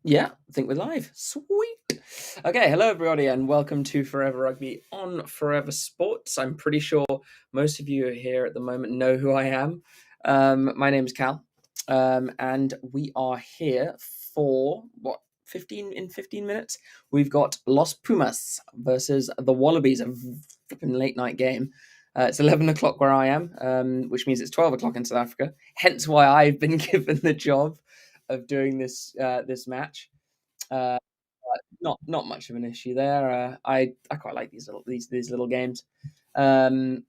Yeah, I think we're live. Sweet. Okay, hello everybody, and welcome to Forever Rugby on Forever Sports. I'm pretty sure most of you here at the moment know who I am. My name is Cal, and we are here for 15 minutes. We've got Los Pumas versus the Wallabies, a flipping late night game. It's 11 o'clock where I am, which means it's 12 o'clock in South Africa. Hence why I've been given the job of doing this match. Uh, not much of an issue there. I quite like these little games. Um,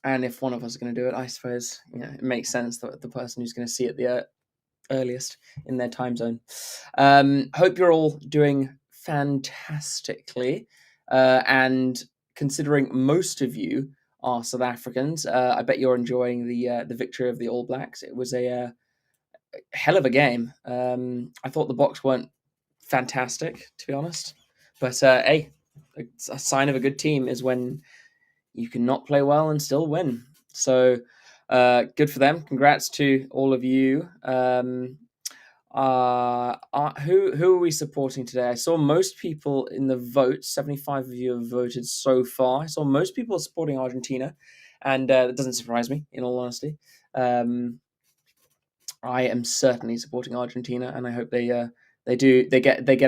and if one of us is going to do it, I suppose it makes sense that the person who's going to see it the earliest in their time zone. Hope you're all doing fantastically. And considering most of you are South Africans, I bet you're enjoying the victory of the All Blacks. It was a hell of a game. I thought the Boks weren't fantastic, to be honest. But hey, a sign of a good team is when you can not play well and still win. So good for them. Congrats to all of you. Who are we supporting today? I saw most people in the vote. 75 of you have voted so far. I saw most people supporting Argentina, and that doesn't surprise me, in all honesty. I am certainly supporting Argentina, and I hope they get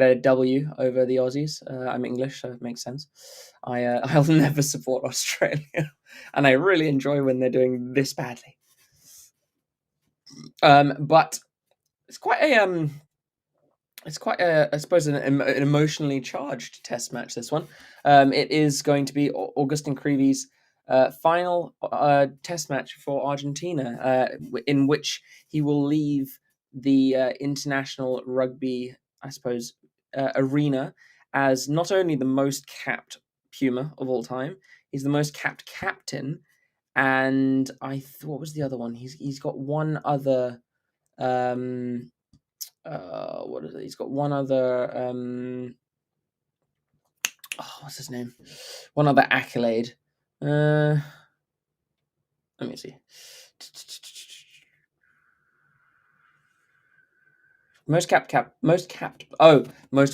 a W over the Aussies. I'm English, so it makes sense. I'll never support Australia, and I really enjoy when they're doing this badly. But it's quite a I suppose an emotionally charged test match. This one, it is going to be Augustin Creevy's final test match for Argentina, in which he will leave the international rugby, I suppose, arena as not only the most capped Puma of all time, he's the most capped captain, and what was the other one? He's got one other. What is it? He's got one other. What's his name? One other accolade. Let me see. Most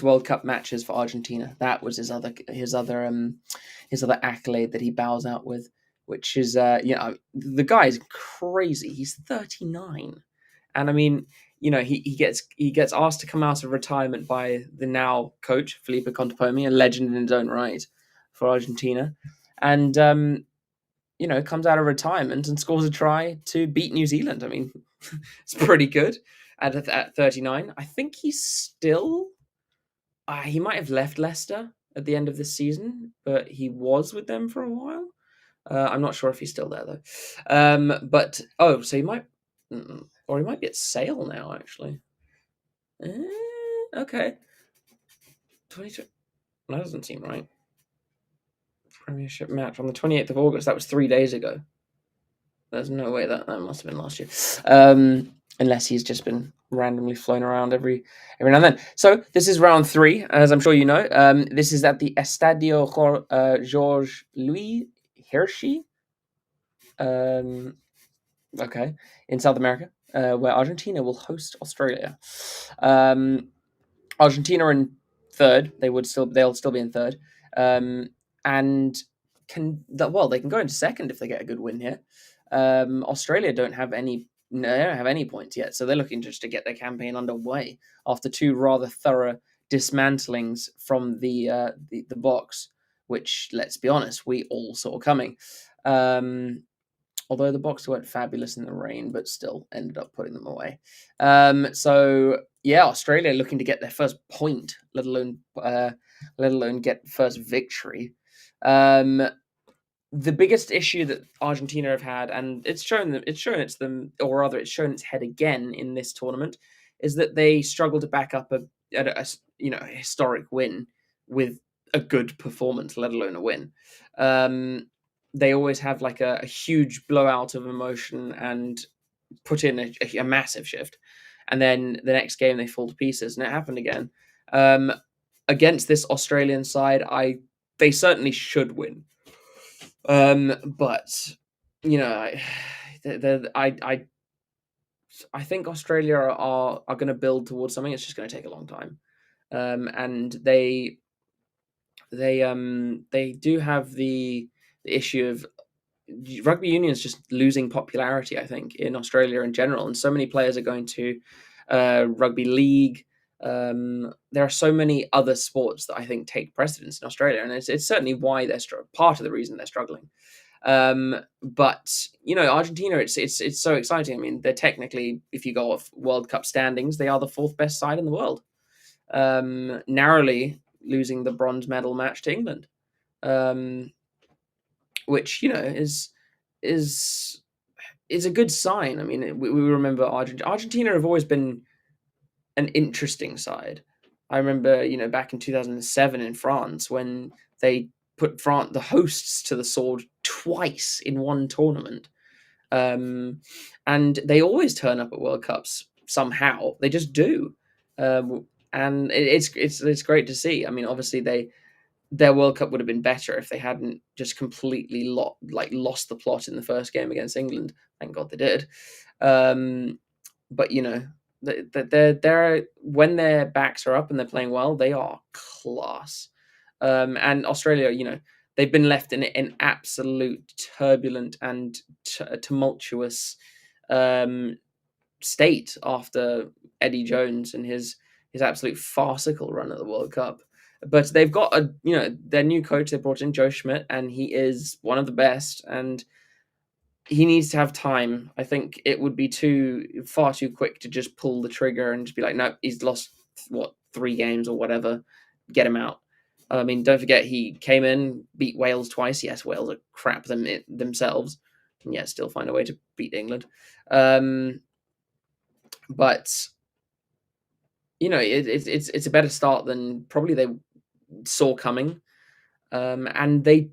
World Cup matches for Argentina. That was his other accolade that he bows out with, which is the guy is crazy. He's 39, and I mean, he gets asked to come out of retirement by the now coach Felipe Contepomi, a legend in his own right for Argentina, and comes out of retirement and scores a try to beat New Zealand. I mean, it's pretty good at 39. I think he's still. He might have left Leicester at the end of this season, but he was with them for a while. I'm not sure if he's still there though. So he might, or he might be at Sale now. Actually, okay. 22. That doesn't seem right. Premiership match on the 28th of August. That was 3 days ago. There's no way that must have been last year. Unless he's just been randomly flown around every now and then. So this is round 3, as I'm sure you know. This is at the Estadio Georges Louis Hirschi. Okay, in South America, where Argentina will host Australia. Argentina are in third. They'll still be in third. And they can go into second if they get a good win here. Australia don't have any points yet, so they're looking just to get their campaign underway after 2 rather thorough dismantlings from the Boks, which, let's be honest, we all saw coming. Although the Boks weren't fabulous in the rain, but still ended up putting them away. So yeah, Australia looking to get their first point, let alone get first victory. The biggest issue that Argentina have had, and it's shown its head again in this tournament, is that they struggle to back up a historic win with a good performance, let alone a win. They always have like a huge blowout of emotion and put in a massive shift, and then the next game they fall to pieces, and it happened again. Against this Australian side, they certainly should win. But I I think Australia are going to build towards something. It's just going to take a long time, and they do have the issue of rugby union is just losing popularity, I think, in Australia in general, and so many players are going to rugby league. There are so many other sports that I think take precedence in Australia, and it's certainly why they're part of the reason they're struggling. But Argentina, it's so exciting. I mean, they're technically, if you go off World Cup standings, they are the fourth best side in the world, narrowly losing the bronze medal match to England. Um, which is is a good sign. I mean, we remember Argentina have always been an interesting side. I remember, back in 2007 in France when they put France, the hosts, to the sword twice in one tournament. And they always turn up at World Cups somehow. They just do. And it's great to see. I mean, obviously their World Cup would have been better if they hadn't just completely lost the plot in the first game against England. Thank God they did. But they're when their backs are up and they're playing well, they are class. And Australia, they've been left in an absolute turbulent and tumultuous state after Eddie Jones and his absolute farcical run at the World Cup. But they've got their new coach they brought in, Joe Schmidt, and he is one of the best, and he needs to have time. I think it would be far too quick to just pull the trigger and just be like, no, he's lost 3 games or whatever, get him out. I mean, don't forget he came in, beat Wales twice. Yes, Wales are crap themselves, and yet still find a way to beat England. But it's a better start than probably they saw coming. And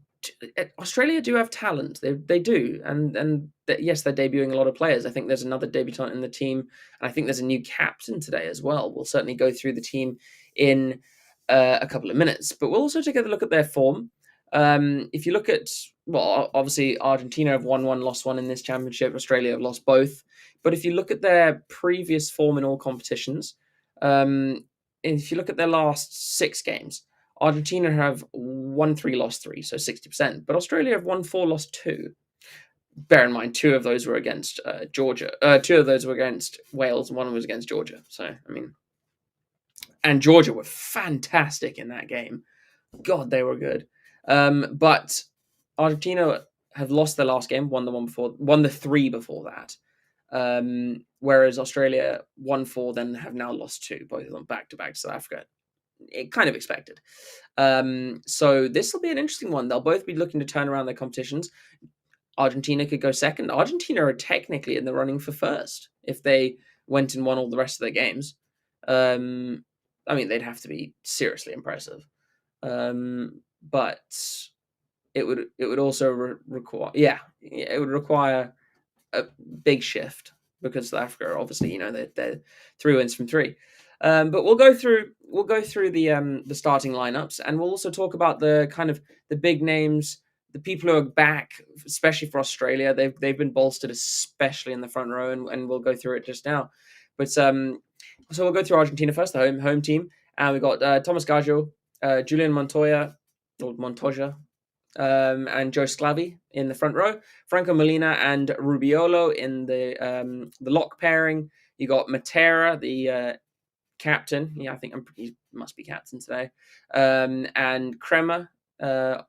Australia do have talent. They do, and yes, they're debuting a lot of players. I think there's another debutant in the team, and I think there's a new captain today as well. We'll certainly go through the team in a couple of minutes, but we'll also take a look at their form. If you look at, well, obviously Argentina have won one, lost one in this championship. Australia have lost both. But if you look at their previous form in all competitions, if you look at their last 6 games, Argentina have won 3, lost 3, so 60%. But Australia have won 4, lost 2. Bear in mind, 2 of those were against Georgia. 2 of those were against Wales, and 1 was against Georgia. So, I mean, and Georgia were fantastic in that game. God, they were good. But Argentina have lost their last game, won the 3 before that. Whereas Australia won 4, then have now lost 2, both of them back to back to South Africa. It kind of expected. So this will be an interesting one. They'll both be looking to turn around their competitions. Argentina could go second. Argentina are technically in the running for first if they went and won all the rest of their games. I mean, they'd have to be seriously impressive. But it would also require, it would require a big shift because South Africa, obviously, they're 3 wins from 3. But we'll go through the starting lineups, and we'll also talk about the kind of the big names, the people who are back, especially for Australia. They've been bolstered, especially in the front row, and we'll go through it just now. But so we'll go through Argentina first, the home team, and we've got Thomas Gaggio, Julian Montoya, and Joe Sclavi in the front row, Franco Molina and Rubiolo in the lock pairing. You got Matera, the captain. Yeah, I think he must be captain today. And Kremer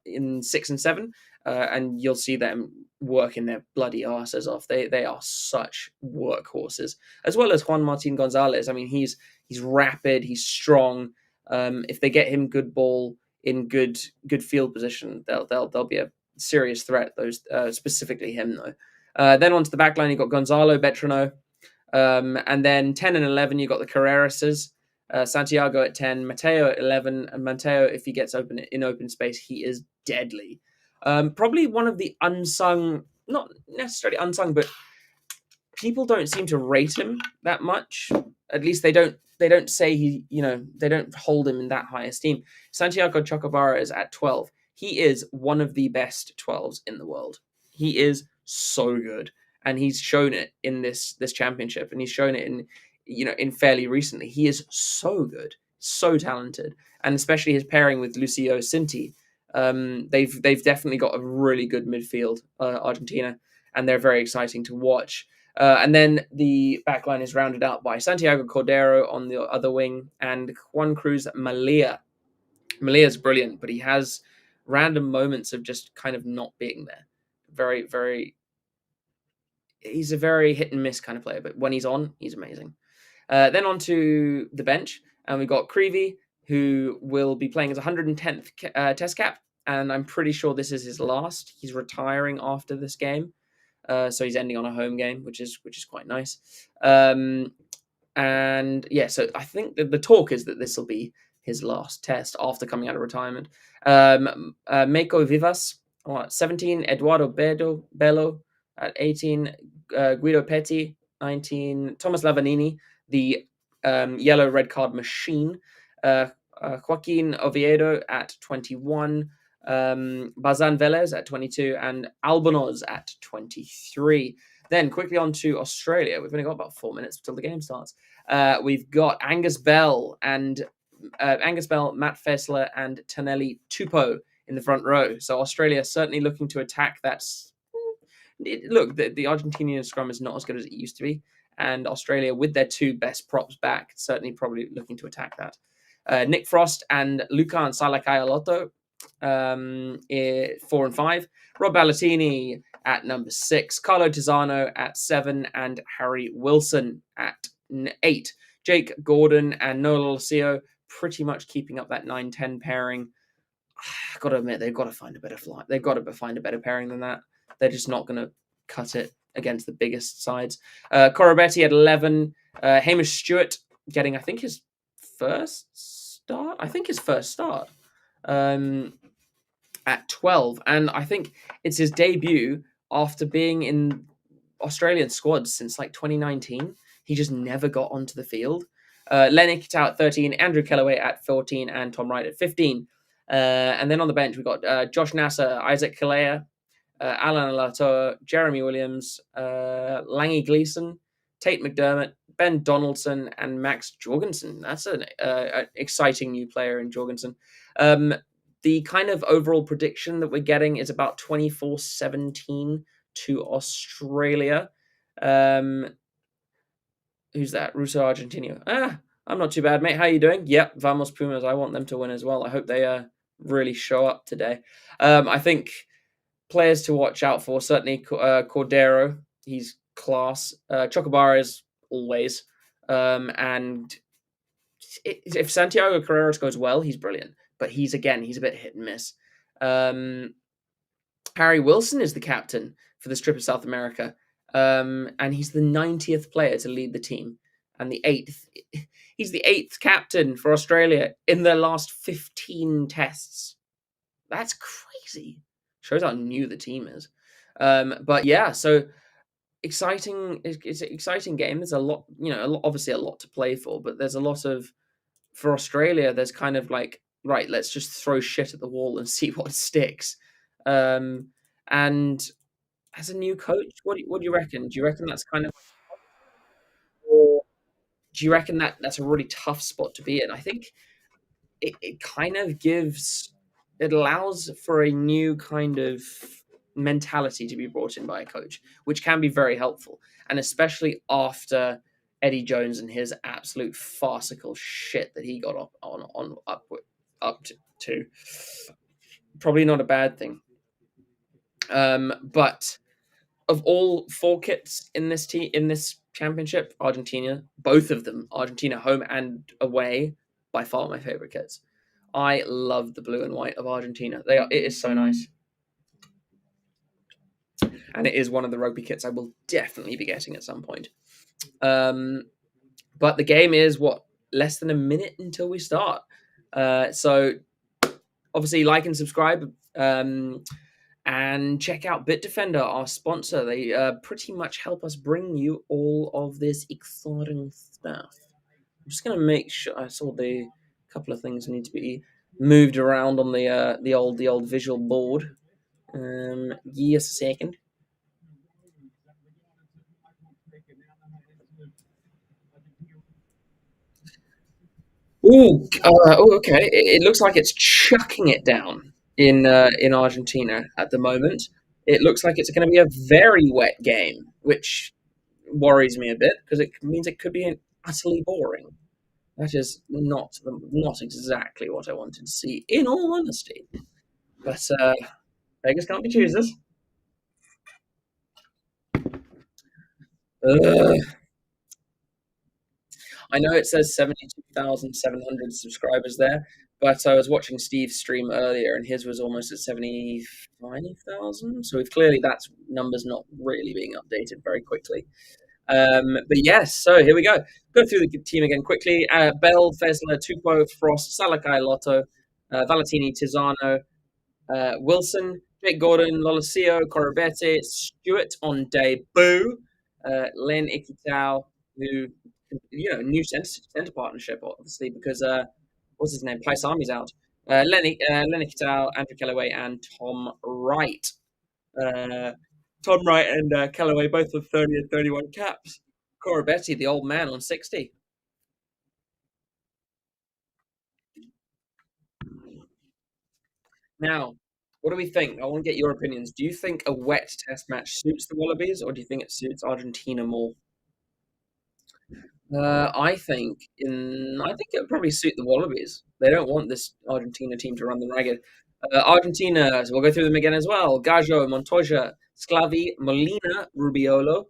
in 6 and 7. And you'll see them working their bloody asses off. They are such workhorses, as well as Juan Martin Gonzalez. I mean, he's rapid, he's strong. If they get him good ball in good field position, they'll be a serious threat. Those specifically him though. Then onto the back line, you got Gonzalo Betrano, and then 10 and 11 you got the Carrerases. Santiago at 10, Mateo at 11, and Mateo, if he gets in open space, he is deadly. Probably one of the unsung, not necessarily unsung, but people don't seem to rate him that much. At least they don't say they don't hold him in that high esteem. Santiago Chocobara is at 12. He is one of the best 12s in the world. He is so good. and he's shown it in this championship, and he's shown it in fairly recently. He is so good, so talented, and especially his pairing with Lucio Cinti. They've definitely got a really good midfield, Argentina, and they're very exciting to watch. And then the backline is rounded out by Santiago Cordero on the other wing and Juan Cruz Malia. Malia's brilliant, but he has random moments of just kind of not being there. Very, very. He's a very hit and miss kind of player, but when he's on, he's amazing. Then on to the bench, and we've got Creevy, who will be playing as 110th test cap, and I'm pretty sure this is his last. He's retiring after this game, so he's ending on a home game, which is quite nice. And yeah, so I think that the talk is that this will be his last test after coming out of retirement. Mako Vivas, 17, Eduardo Bello at 18, Guido Petti, 19, Thomas Lavanini, the yellow red card machine, Joaquin Oviedo at 21, Bazan Velez at 22, and Albonoz at 23. Then quickly on to Australia. We've only got about 4 minutes until the game starts. We've got Angus Bell, Matt Fessler, and Taneli Tupou in the front row. So Australia certainly looking to attack that. Look, the Argentinian scrum is not as good as it used to be, and Australia, with their two best props back, certainly probably looking to attack that. Nick Frost and Lucan Salakayaloto, 4 and 5. Rob Ballatini at number 6. Carlo Tizzano at 7, and Harry Wilson at 8. Jake Gordon and Nola Lucio pretty much keeping up that 9-10 pairing. I've got to admit, they've got to find a better flight. They've got to find a better pairing than that. They're just not going to cut it against the biggest sides. Corabetti at 11. Hamish Stewart getting, I think, his first start. At 12. And I think it's his debut after being in Australian squads since like 2019. He just never got onto the field. Lenny Kitau at 13, Andrew Kellaway at 14, and Tom Wright at 15. And then on the bench, we've got Josh Nasser, Isaac Kalea, Alan Latoa, Jeremy Williams, Langy Gleeson, Tate McDermott, Ben Donaldson, and Max Jorgensen. That's an exciting new player in Jorgensen. The kind of overall prediction that we're getting is about 24-17 to Australia. Who's that? Russo Argentino. I'm not too bad, mate. How you doing? Yep, Vamos Pumas. I want them to win as well. I hope they really show up today. I think players to watch out for, certainly Cordero. He's class. Chocobara is always. And if Santiago Carreras goes well, he's brilliant. But he's a bit hit and miss. Harry Wilson is the captain for this trip of South America. And he's the 90th player to lead the team. And he's the 8th captain for Australia in their last 15 tests. That's crazy. Shows how new the team is. But yeah, so exciting. It's an exciting game. There's a lot, obviously a lot to play for, but there's a lot of, for Australia, there's kind of like, right, let's just throw shit at the wall and see what sticks. And as a new coach, what do you reckon? Do you reckon that's kind of, or do you reckon that's a really tough spot to be in? I think it kind of it allows for a new kind of mentality to be brought in by a coach, which can be very helpful. And especially after Eddie Jones and his absolute farcical shit that he got up to. Probably not a bad thing. But of all 4 kits in this championship, Argentina, both of them, Argentina home and away, by far my favorite kits. I love the blue and white of Argentina. It is so nice. And it is one of the rugby kits I will definitely be getting at some point. But the game is less than a minute until we start. So obviously like and subscribe. And check out BitDefender, our sponsor. They pretty much help us bring you all of this exciting stuff. I'm just going to make sure I saw the couple of things need to be moved around on the old visual board. Yes, a second. Okay. It looks like it's chucking it down in Argentina at the moment. It looks like it's going to be a very wet game, which worries me a bit because it means it could be utterly boring. That is not exactly what I wanted to see, in all honesty. But beggars can't be choosers. Ugh. I know it says 72,700 subscribers there, but I was watching Steve's stream earlier and his was almost at 75,000. So we've clearly that's numbers not really being updated very quickly. But yes, so here we go. Go through the team again quickly. Bell, Fesler, Tupou, Frost, Salakai, Lotto, Valentini, Tizano, Wilson, Jake Gordon, Lolosio, Corabete, Stewart on debut, Len Ikitau, who, new centre partnership, obviously, because, what's his name? Paisami's out. Len Ikitau, Andrew Kellaway, and Tom Wright. Uh, Tom Wright and Kellaway both with 30 and 31 caps. Corabete, the old man, on 60. Now, what do we think? I want to get your opinions. Do you think a wet test match suits the Wallabies, or do you think it suits Argentina more? I think it would probably suit the Wallabies. They don't want this Argentina team to run them ragged. Argentina, so we'll go through them again as well. Gajo, Montoya, Sclavi, Molina, Rubiolo,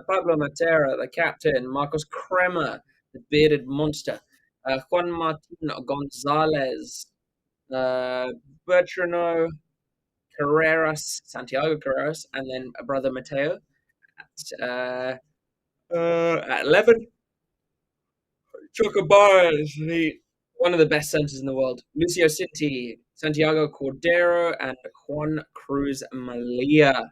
Pablo Matera, the captain, Marcos Crema, the bearded monster, Juan Martin Gonzalez, uh, Bertrano, Carreras, Santiago Carreras, and then a brother Mateo at 11. Chocobar is one of the best centers in the world. Lucio Cinti, Santiago Cordero, and Juan Cruz Malia.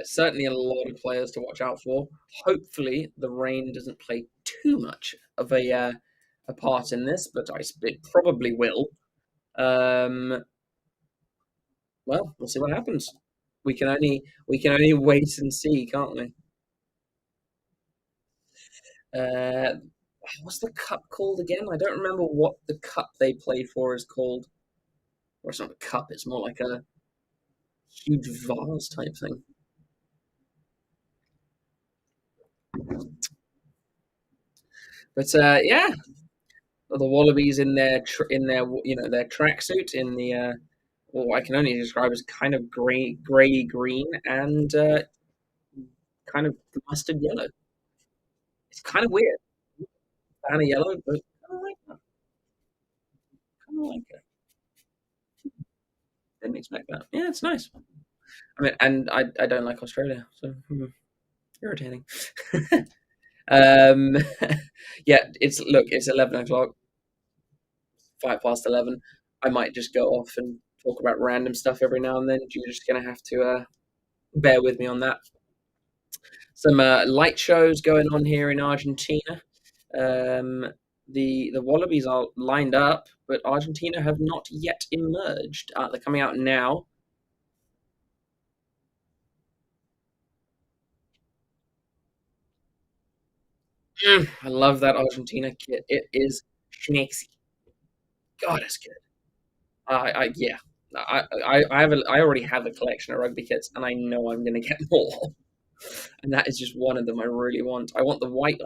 Certainly a lot of players to watch out for. Hopefully, the rain doesn't play too much of a part in this, but it probably will. Um, well, we'll see what happens. We can only wait and see, can't we? Uh, what's the cup called again? I don't remember what the cup they played for is called. Or it's not a cup; it's more like a huge vase type thing. But yeah, the Wallabies in their tracksuit in the well, I can only describe as kind of grey green and kind of mustard yellow. It's kind of weird, kind of yellow, but kind of like that. Kind of like it. Didn't expect that. Yeah, it's nice. I mean, and I don't like Australia, so irritating. um, yeah, it's 11 o'clock, 5 past 11. I might just go off and talk about random stuff every now and then. You're just gonna have to bear with me on that. Some light shows going on here in Argentina. Um, the Wallabies are lined up, but Argentina have not yet emerged. They're coming out now. I love that Argentina kit. It is schneezy. God, it's good. Yeah. I already have a collection of rugby kits, and I know I'm going to get more. And that is just one of them I really want. I want the white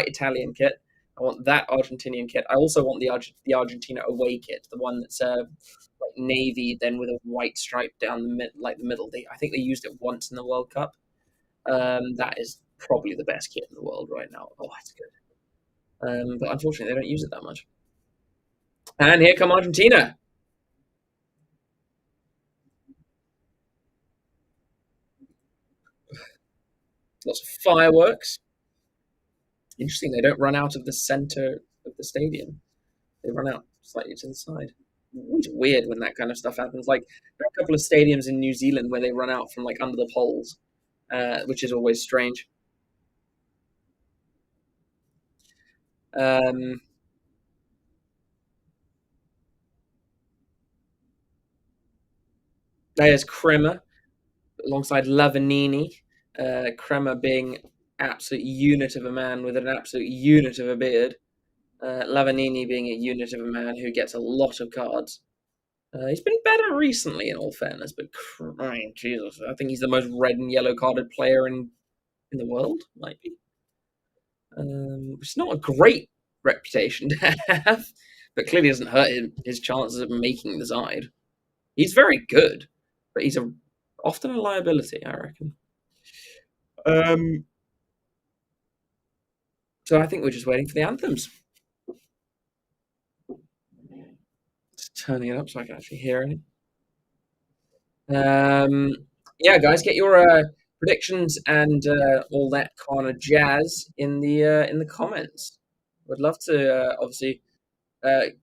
Italian kit. I want that Argentinian kit. I also want the Argentina away kit, the one that's like navy, then with a white stripe down the middle. I think they used it once in the World Cup. That is probably the best kit in the world right now. Oh, it's good. But unfortunately, they don't use it that much. And here come Argentina. Lots of fireworks. Interesting, they don't run out of the center of the stadium. They run out slightly to the side. It's weird when that kind of stuff happens. Like there are a couple of stadiums in New Zealand where they run out from like under the poles, which is always strange. Um, there's Crema. alongside Lavanini, Crema being absolute unit of a man with an absolute unit of a beard. Lavanini being a unit of a man who gets a lot of cards. He's been better recently, in all fairness, but crying Jesus, I think he's the most red and yellow carded player in the world, might be. It's not a great reputation to have, but clearly doesn't hurt his chances of making the side. He's very good, but he's often a liability, I reckon. Um, so I think we're just waiting for the anthems. Just turning it up so I can actually hear it. Um, yeah, guys, get your predictions and all that kind of jazz in the comments. Would love to obviously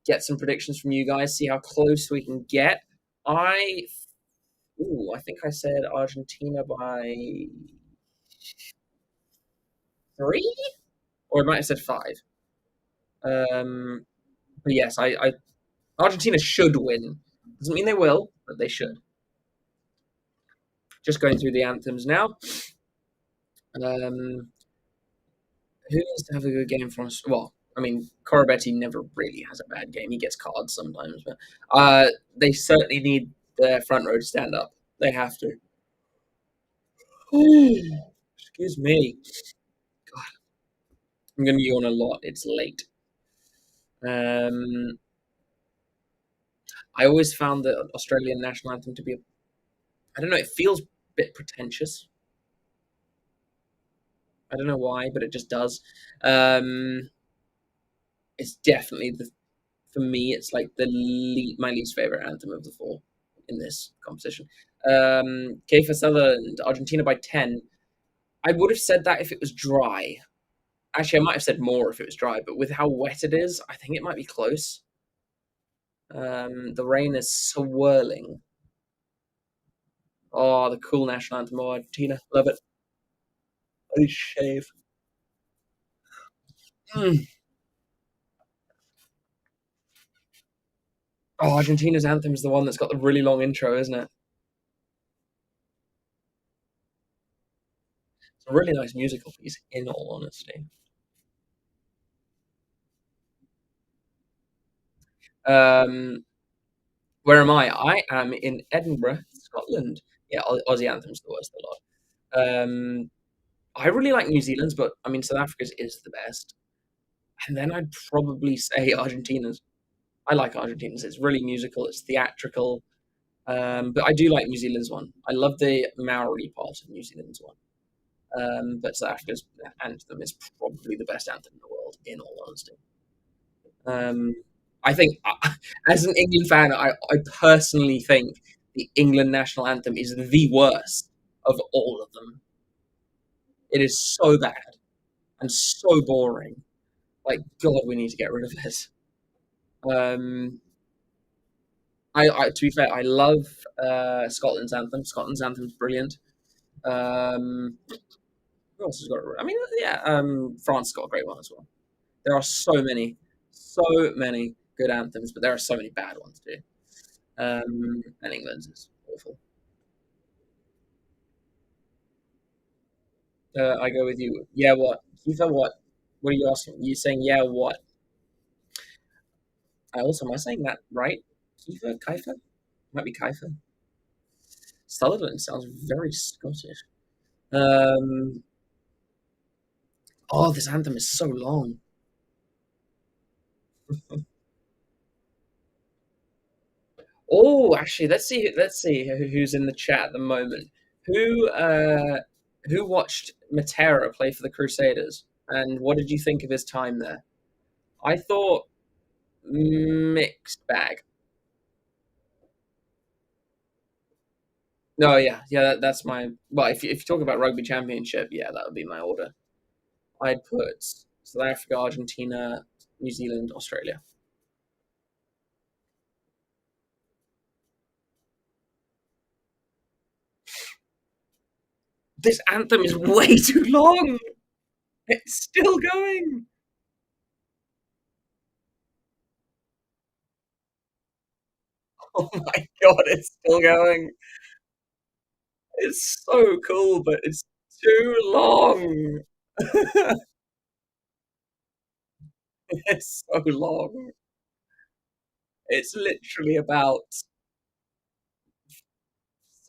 get some predictions from you guys. See how close we can get. I I think I said Argentina by 3, or I might have said 5. But yes, I Argentina should win. Doesn't mean they will, but they should. Just going through the anthems now. Um, who needs to have a good game for us? Well, I mean, Corabetti never really has a bad game. He gets cards sometimes, but they certainly need their front row to stand up. They have to. Excuse me. God, I'm going to yawn a lot. It's late. Um, I always found the Australian national anthem to be, I don't know, it feels a bit pretentious. I don't know why, but it just does. Um, it's definitely for me. It's like my least favorite anthem of the 4 in this competition. Kiefer Sutherland, Argentina by 10. I would have said that if it was dry. Actually, I might have said more if it was dry, but with how wet it is, I think it might be close. The rain is swirling. Oh, the cool national anthem of Argentina. Love it. I shave. Mm. Oh, Argentina's anthem is the one that's got the really long intro, isn't it? It's a really nice musical piece, in all honesty. Um, where am I? I am in Edinburgh, Scotland. Yeah, Aussie anthem's the worst of the lot. I really like New Zealand's, but I mean South Africa's is the best. And then I'd probably say Argentina's. I like Argentina's. It's really musical. It's theatrical. But I do like New Zealand's one. I love the Maori part of New Zealand's one. But South Africa's anthem is probably the best anthem in the world, in all honesty. Um, I think, as an England fan, I personally think the England national anthem is the worst of all of them. It is so bad and so boring. Like, God, we need to get rid of this. Um, to be fair, I love Scotland's anthem. Scotland's anthem's brilliant. Um, who else has got? I mean, yeah, France has got a great one as well. There are so many good anthems, but there are so many bad ones too. And England's is awful. I go with you. Yeah, what? Kifa, what? What are you asking? You saying yeah, what? I also am I saying that right? Kifa, Kaifa? Might be Kaifa. Sullivan sounds very Scottish. Um, oh, this anthem is so long. Oh, actually, let's see. Let's see who's in the chat at the moment. Who who watched Matera play for the Crusaders, and what did you think of his time there? I thought mixed bag. No, yeah, yeah. That's my. Well, if you talk about Rugby Championship, yeah, that would be my order. I'd put South Africa, Argentina, New Zealand, Australia. This anthem is way too long. It's still going. Oh my god, it's still going. It's so cool, but it's too long. It's so long. It's literally about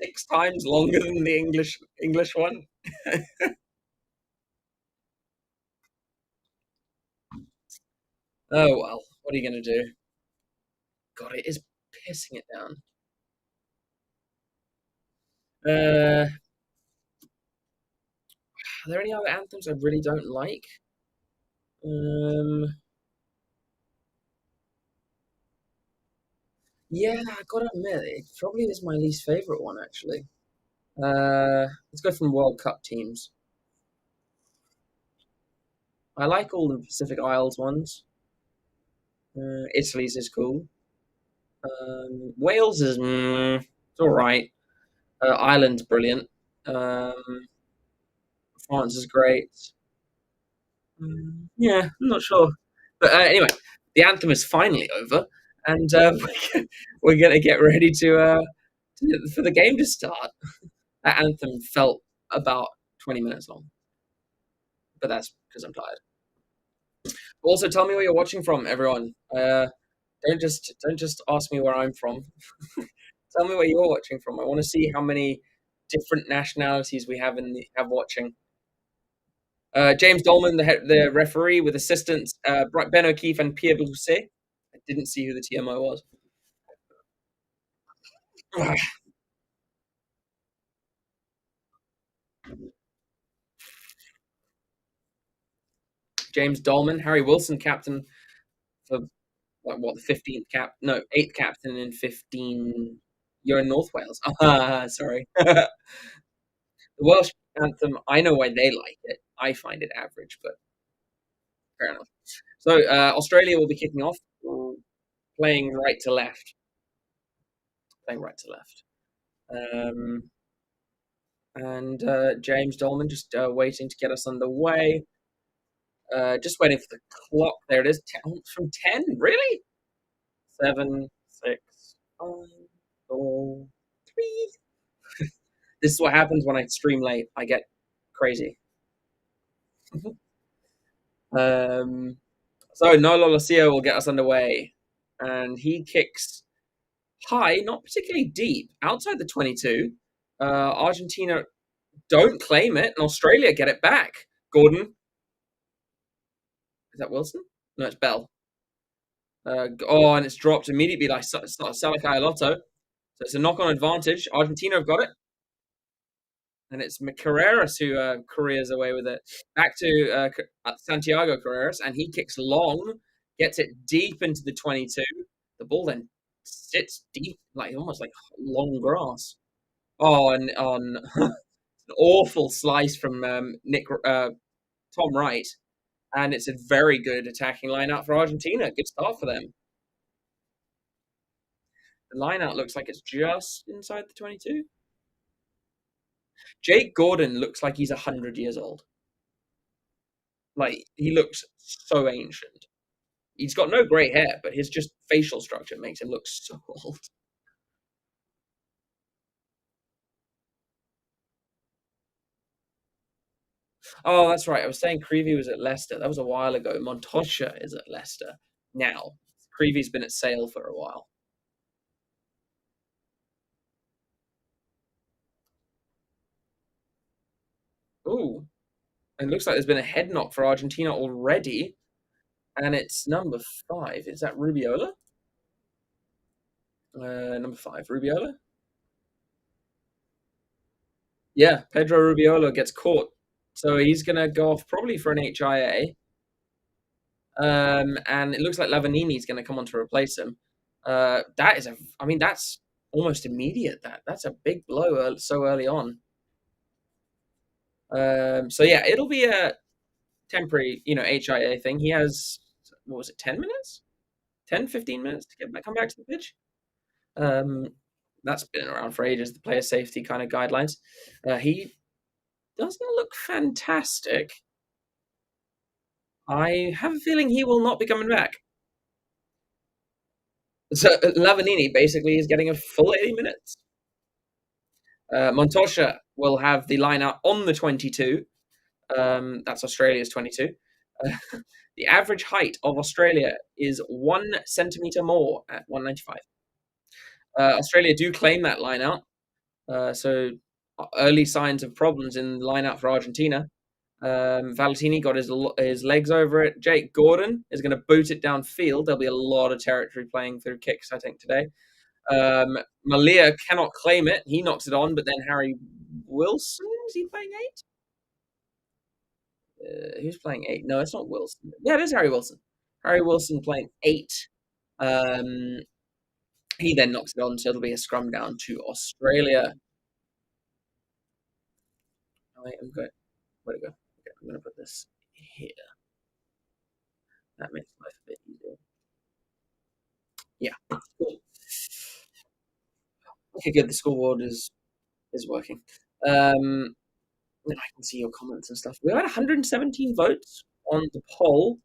6 times longer than the English one. Oh, well, what are you gonna do? God, it is pissing it down. Are there any other anthems I really don't like? Um, yeah, I gotta admit, it probably is my least favorite one, actually. Let's go from World Cup teams. I like all the Pacific Isles ones. Italy's is cool. Wales is it's all right. Ireland's brilliant. Um, France is great. Yeah, I'm not sure, but anyway, the anthem is finally over, and we're gonna get ready for the game to start. That anthem felt about 20 minutes long, but that's because I'm tired. Also, tell me where you're watching from, everyone. Don't just ask me where I'm from. Tell me where you're watching from. I want to see how many different nationalities we have watching. James Dolman, the referee, with assistants Ben O'Keefe and Pierre Brousset. I didn't see who the TMO was. James Dolman, Harry Wilson, captain for like, what, the 15th cap? No, 8th captain in 15. You're in North Wales. Sorry. The Welsh anthem, I know why they like it. I find it average, but fair enough. So Australia will be kicking off, playing right to left. Playing right to left. And James Dolman just waiting to get us underway. Just waiting for the clock. There it is. From 10? Really? 7, 6, 5, 4, 3. This is what happens when I stream late. I get crazy. um, so Nolo Lucio will get us underway. And he kicks high, not particularly deep, outside the 22. Argentina don't claim it, and Australia get it back. Gordon. Is that Wilson? No, it's Bell. And it's dropped immediately by Salakai Lotto. So it's a knock-on advantage. Argentina have got it. And it's Carreras who careers away with it. Back to Santiago Carreras, and he kicks long, gets it deep into the 22. The ball then sits deep, like almost like long grass. Oh, and on an awful slice from Tom Wright. And it's a very good attacking line-out for Argentina. Good start for them. The line-out looks like it's just inside the 22. Jake Gordon looks like he's 100 years old. Like, he looks so ancient. He's got no grey hair, but his just facial structure makes him look so old. Oh, that's right. I was saying Creevy was at Leicester. That was a while ago. Montoya is at Leicester now. Creevy's been at Sale for a while. Ooh. It looks like there's been a head knock for Argentina already. And it's number 5. Is that Rubiola? Number 5, Rubiola? Yeah, Pedro Rubiola gets caught. So he's going to go off probably for an HIA. And it looks like Lavanini's going to come on to replace him. That's almost immediate. That's a big blow so early on. So yeah, it'll be a temporary, HIA thing. He has, what was it, 10 minutes? 10, 15 minutes to come back to the pitch. That's been around for ages, the player safety kind of guidelines. He doesn't look fantastic. I have a feeling he will not be coming back. So Lavanini basically is getting a full 80 minutes. Montosha will have the line out on the 22. That's Australia's 22. Uh, the average height of Australia is 1 centimeter more at 195. Australia do claim that line out. So early signs of problems in the line out for Argentina. Valentini got his legs over it. Jake Gordon is going to boot it downfield. There'll be a lot of territory playing through kicks, I think, today. Malia cannot claim it. He knocks it on, but then Harry Wilson, is he playing 8? Who's playing 8? No, it's not Wilson. Yeah, it is Harry Wilson. Harry Wilson playing 8. Um, he then knocks it on, so it'll be a scrum down to Australia. I am good. Where to go? Okay, I'm going to put this here. That makes life a bit easier. Yeah, cool. Okay, good. The scoreboard is working. I can see your comments and stuff. We had 117 votes on the poll.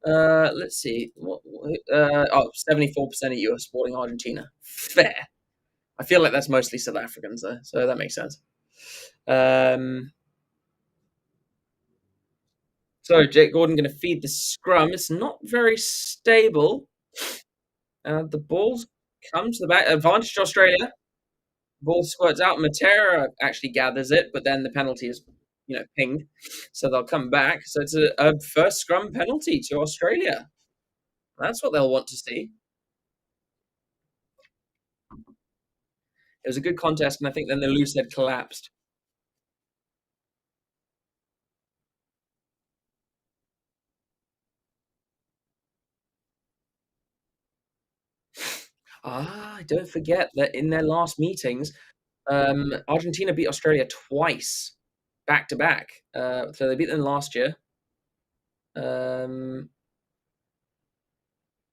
Let's see. 74% of you are supporting Argentina. Fair. I feel like that's mostly South Africans, though, so that makes sense. So Jake Gordon going to feed the scrum. It's not very stable. The ball comes to the back. Advantage to Australia. Ball squirts out. Matera actually gathers it, but then the penalty is, pinged. So they'll come back. So it's a first scrum penalty to Australia. That's what they'll want to see. It was a good contest, and I think then the loose head collapsed. Don't forget that in their last meetings, Argentina beat Australia twice, back to back. So they beat them last year, and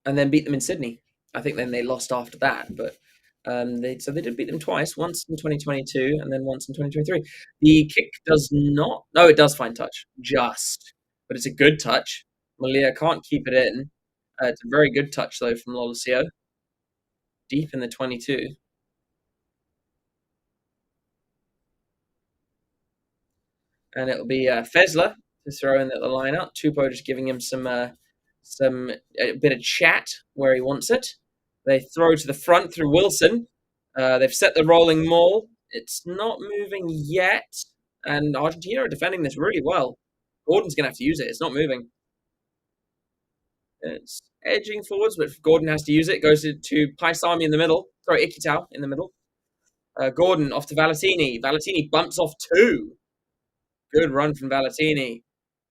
then beat them in Sydney. I think then they lost after that, but they did beat them twice, once in 2022 and then once in 2023. The kick does not. No, it does find touch, but it's a good touch. Malia can't keep it in. It's a very good touch though from Lolosio, deep in the 22. And it'll be Fezler to throw in the line out. Tupou just giving him some a bit of chat where he wants it. They throw to the front through Wilson. They've set the rolling maul. It's not moving yet, and Argentina are defending this really well. Gordon's going to have to use it. It's not moving. It's edging forwards, but Gordon has to use it. Goes to Paisami in the middle. Sorry, Ikitau in the middle. Gordon off to Valentini. Valentini bumps off 2. Good run from Valentini.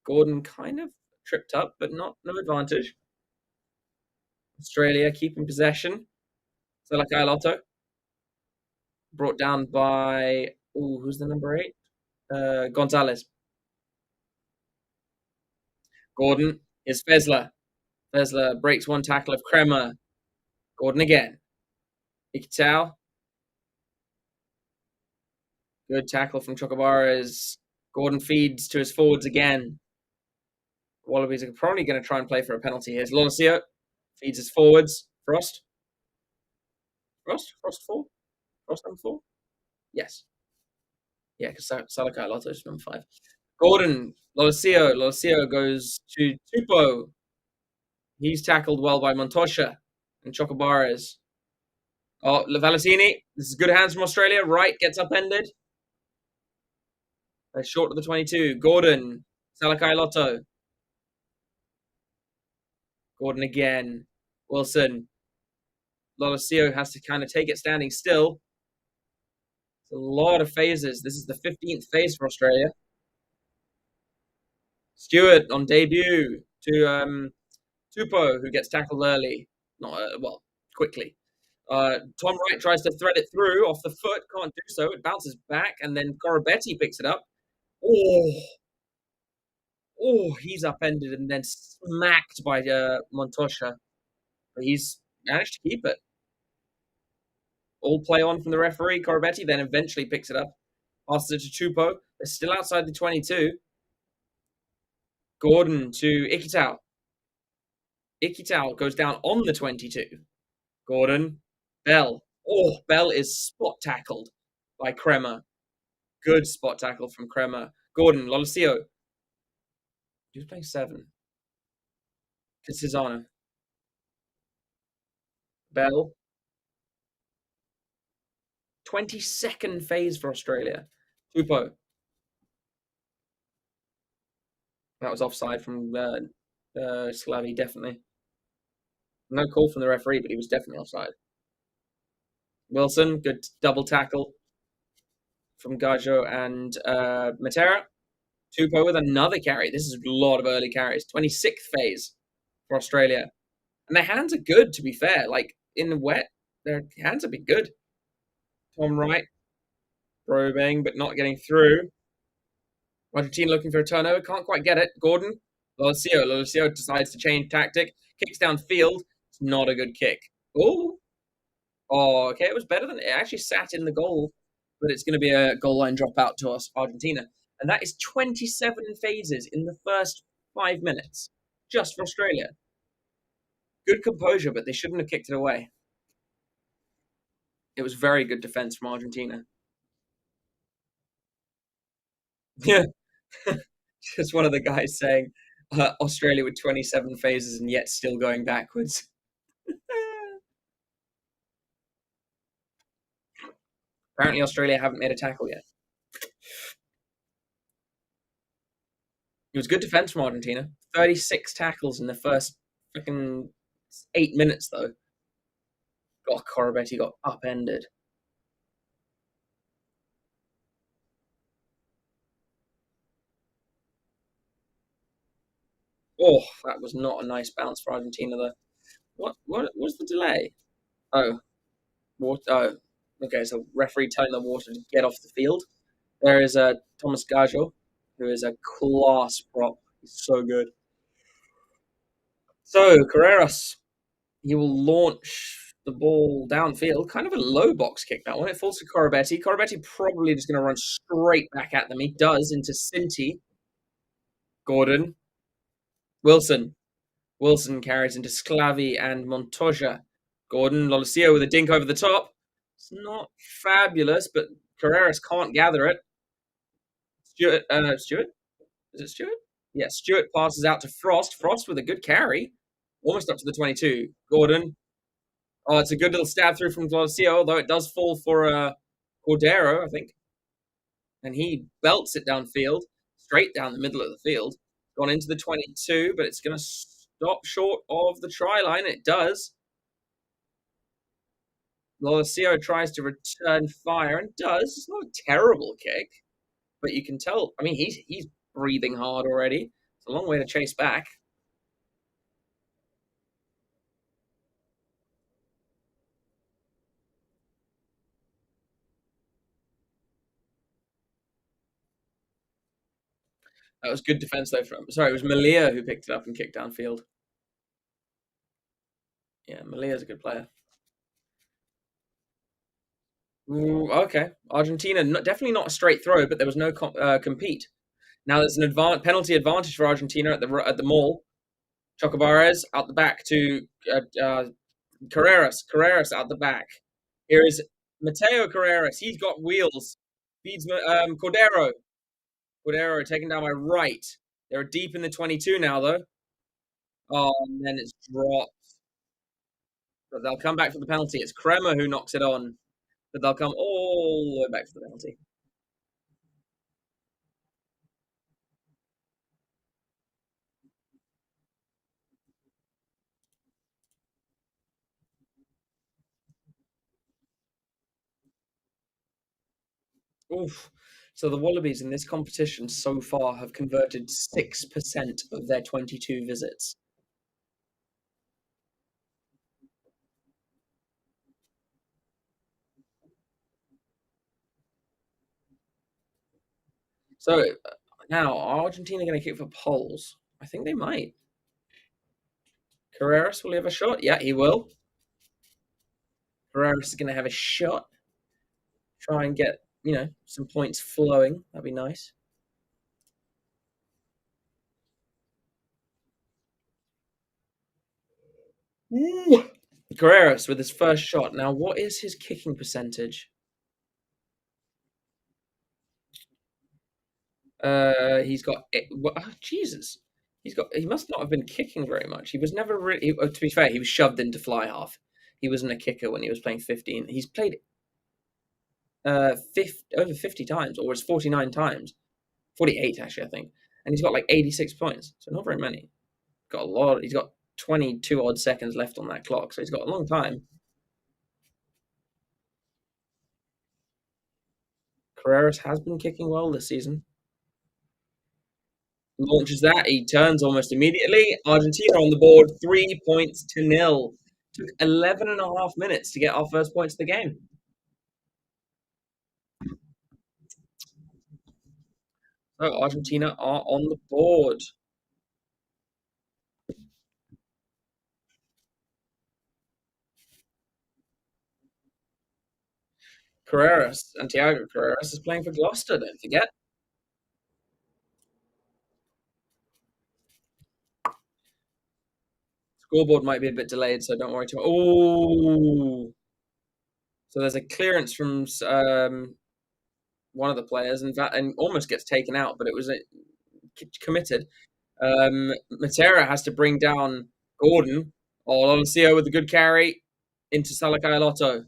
Gordon kind of tripped up, but no advantage. Australia keeping possession. So like Lotto. Brought down by who's the number 8? Gonzalez. Gordon is Fezler. Fezler breaks one tackle of Kremer. Gordon again. Ikitau. Good tackle from Chocobares. Gordon feeds to his forwards again. Wallabies are probably going to try and play for a penalty here. Lolosio feeds his forwards. Frost 4? Frost number 4? Yes. Yeah, because Salakai Lotto is number 5. Gordon, Lolosio goes to Tupou. He's tackled well by Montosha and Chocobares. Valentini. This is good hands from Australia. Right gets upended. Short of the 22. Gordon. Salakai Lotto. Gordon again. Wilson. Lolosio has to kind of take it standing still. It's a lot of phases. This is the 15th phase for Australia. Stewart on debut to Tupou, who gets tackled early. Quickly. Tom Wright tries to thread it through off the foot. Can't do so. It bounces back, and then Corabetti picks it up. He's upended and then smacked by Montosha. But he's managed to keep it. All play on from the referee. Corabetti then eventually picks it up. Passes it to Tupou. They're still outside the 22. Gordon to Ikitau. Ikitau goes down on the 22. Gordon. Bell. Bell is spot tackled by Kremer. Good spot tackle from Kremer. Gordon, Lolosio. Who's playing 7? Cesano. Bell. 22nd phase for Australia. Tupo. That was offside from Slavy, definitely. No call from the referee, but he was definitely offside. Wilson, good double tackle from Gajo and Matera. Tupo with another carry. This is a lot of early carries. 26th phase for Australia. And their hands are good, to be fair. Like, in the wet, their hands have been good. Tom Wright probing, but not getting through. Argentina looking for a turnover. Can't quite get it. Gordon. Lolosio. Lolosio decides to change tactic. Kicks downfield. It's not a good kick. Oh, oh, okay. It was better than it actually sat in the goal, but it's going to be a goal line dropout to us, Argentina. And that is 27 phases in the first 5 minutes, just for Australia. Good composure, but they shouldn't have kicked it away. It was very good defense from Argentina. Yeah, just one of the guys saying Australia with 27 phases and yet still going backwards. Apparently, Australia haven't made a tackle yet. It was good defense from Argentina. 36 tackles in the first freaking 8 minutes, though. God, Corabetti got upended. Oh, that was not a nice bounce for Argentina, though. What was the delay? Oh, water. Oh, okay. So referee telling the water to get off the field. There is a Thomas Gajo, who is a class prop. He's so good. So Carreras, he will launch the ball downfield. Kind of a low box kick, that one. It falls to Corabetti. Corabetti probably just going to run straight back at them. He does into Cinti. Gordon. Wilson. Wilson carries into Sclavi and Montoya. Gordon. Lolosio with a dink over the top. It's not fabulous, but Carreras can't gather it. Stewart? Is it Stewart? Yeah, Stewart passes out to Frost. Frost with a good carry. Almost up to the 22. Gordon. Oh, it's a good little stab through from Lolosio, although it does fall for Cordero, I think. And he belts it downfield, straight down the middle of the field. Gone into the 22, but it's going to stop short of the try line. It does. Lolosio tries to return fire and does. It's not a terrible kick, but you can tell. I mean, he's breathing hard already. It's a long way to chase back. That was good defense though. Sorry, it was Malia who picked it up and kicked downfield. Yeah, Malia's a good player. Ooh, okay, Argentina, definitely not a straight throw, but there was no compete. Now there's an penalty advantage for Argentina at the mall. Chocobares out the back to Carreras. Carreras out the back. Here is Mateo Carreras. He's got wheels. Feeds Cordero. Cordero taken down by right. They're deep in the 22 now, though. Oh, and then it's dropped. But they'll come back for the penalty. It's Kremer who knocks it on. But they'll come all the way back for the penalty. Oof. So the Wallabies in this competition so far have converted 6% of their 22 visits. So now, are Argentina going to kick for poles? I think they might. Carreras, will he have a shot? Yeah, he will. Carreras is going to have a shot. Try and get, some points flowing. That'd be nice. Ooh. Carreras with his first shot. Now, what is his kicking percentage? He's got Jesus. He must not have been kicking very much. He was never really. To be fair, he was shoved into fly half. He wasn't a kicker when he was playing 15. He's played over 50 times, or was 49 times, 48 actually, I think, and he's got like 86 points. So not very many. Got a lot. He's got 22 odd seconds left on that clock, so he's got a long time. Carreras has been kicking well this season. Launches that. He turns almost immediately. Argentina on the board, 3 points to nil. Took 11 and a half minutes to get our first points of the game. So Argentina are on the board. Carreras, Santiago Carreras is playing for Gloucester, don't forget. Scoreboard might be a bit delayed, so don't worry too much. Oh, so there's a clearance from one of the players, and almost gets taken out, but it was committed. Matera has to bring down Gordon. Oh, Lolosio with a good carry into Salakayaloto.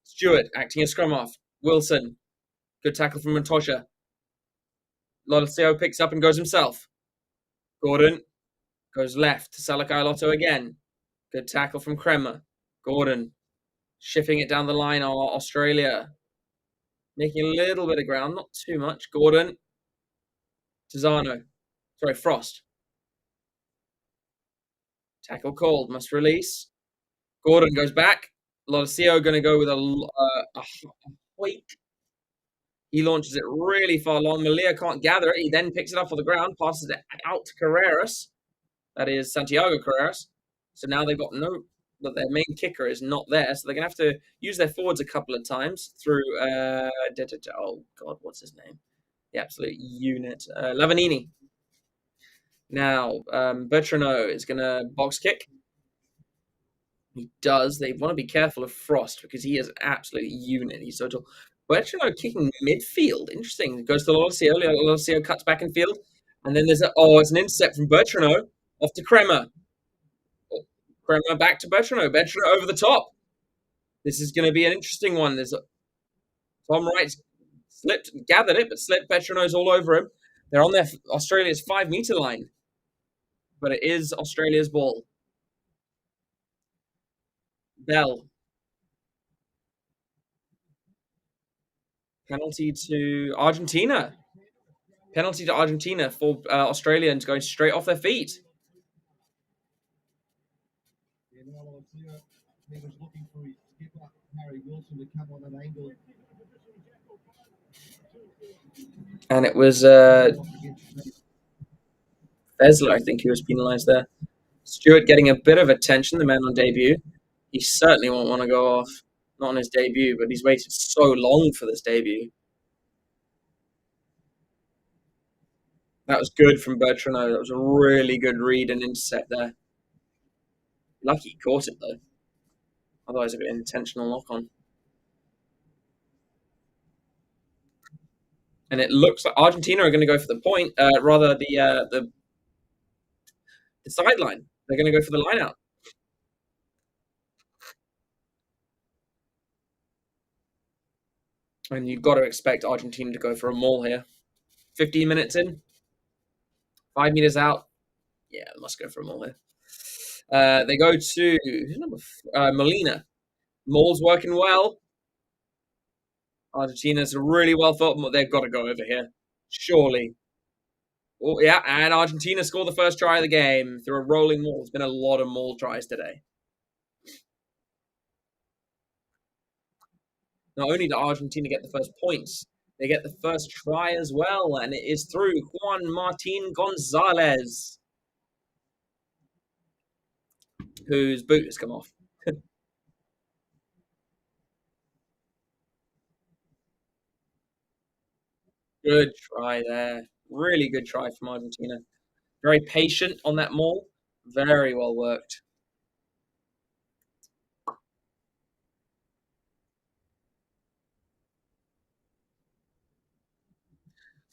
Stewart acting as scrum off. Wilson, good tackle from Montosha. Lolosio picks up and goes himself. Gordon goes left to Salakayaloto again. Good tackle from Kremer. Gordon shifting it down the line. Australia making a little bit of ground, not too much. Gordon, Tizano, sorry, Frost. Tackle called, must release. Gordon goes back. Lodosio going to go with a wake. He launches it really far long. Malia can't gather it. He then picks it up on the ground, passes it out to Carreras. That is Santiago Carreras. So now they've got but their main kicker is not there. So they're going to have to use their forwards a couple of times through, oh God, what's his name? The absolute unit. Lavanini. Now, Bertrano is going to box kick. He does. They want to be careful of Frost because he is an absolute unit. He's so tall. Bertrano kicking midfield. Interesting. Goes to Lolosio. Lolosio cuts back in field. And then it's an intercept from Bertrano off to Kremer. Kremer back to Bertrano. Bertrano over the top. This is going to be an interesting one. There's Tom Wright gathered it, but slipped. Bertrano's all over him. They're on their Australia's 5 meter line, but it is Australia's ball. Bell. Penalty to Argentina. Penalty to Argentina for Australians going straight off their feet. And it was Vesler, I think, who was penalised there. Stewart getting a bit of attention, the man on debut. He certainly won't want to go off. Not on his debut, but he's waited so long for this debut. That was good from Bertrano. That was a really good read and intercept there. Lucky he caught it, though. Otherwise, it'd be an intentional knock-on. And it looks like Argentina are going to go for the point, rather the sideline. They're going to go for the line out. And you've got to expect Argentina to go for a maul here. 15 minutes in, 5 meters out. Yeah, they must go for a maul here. They go to Molina. Maul's working well. Argentina's really well thought. They've got to go over here, surely. Oh, yeah, and Argentina score the first try of the game through a rolling maul. There's been a lot of maul tries today. Not only did Argentina get the first points, they get the first try as well, and it is through Juan Martin Gonzalez, whose boot has come off. Good try there. Really good try from Argentina. Very patient on that maul. Very well worked.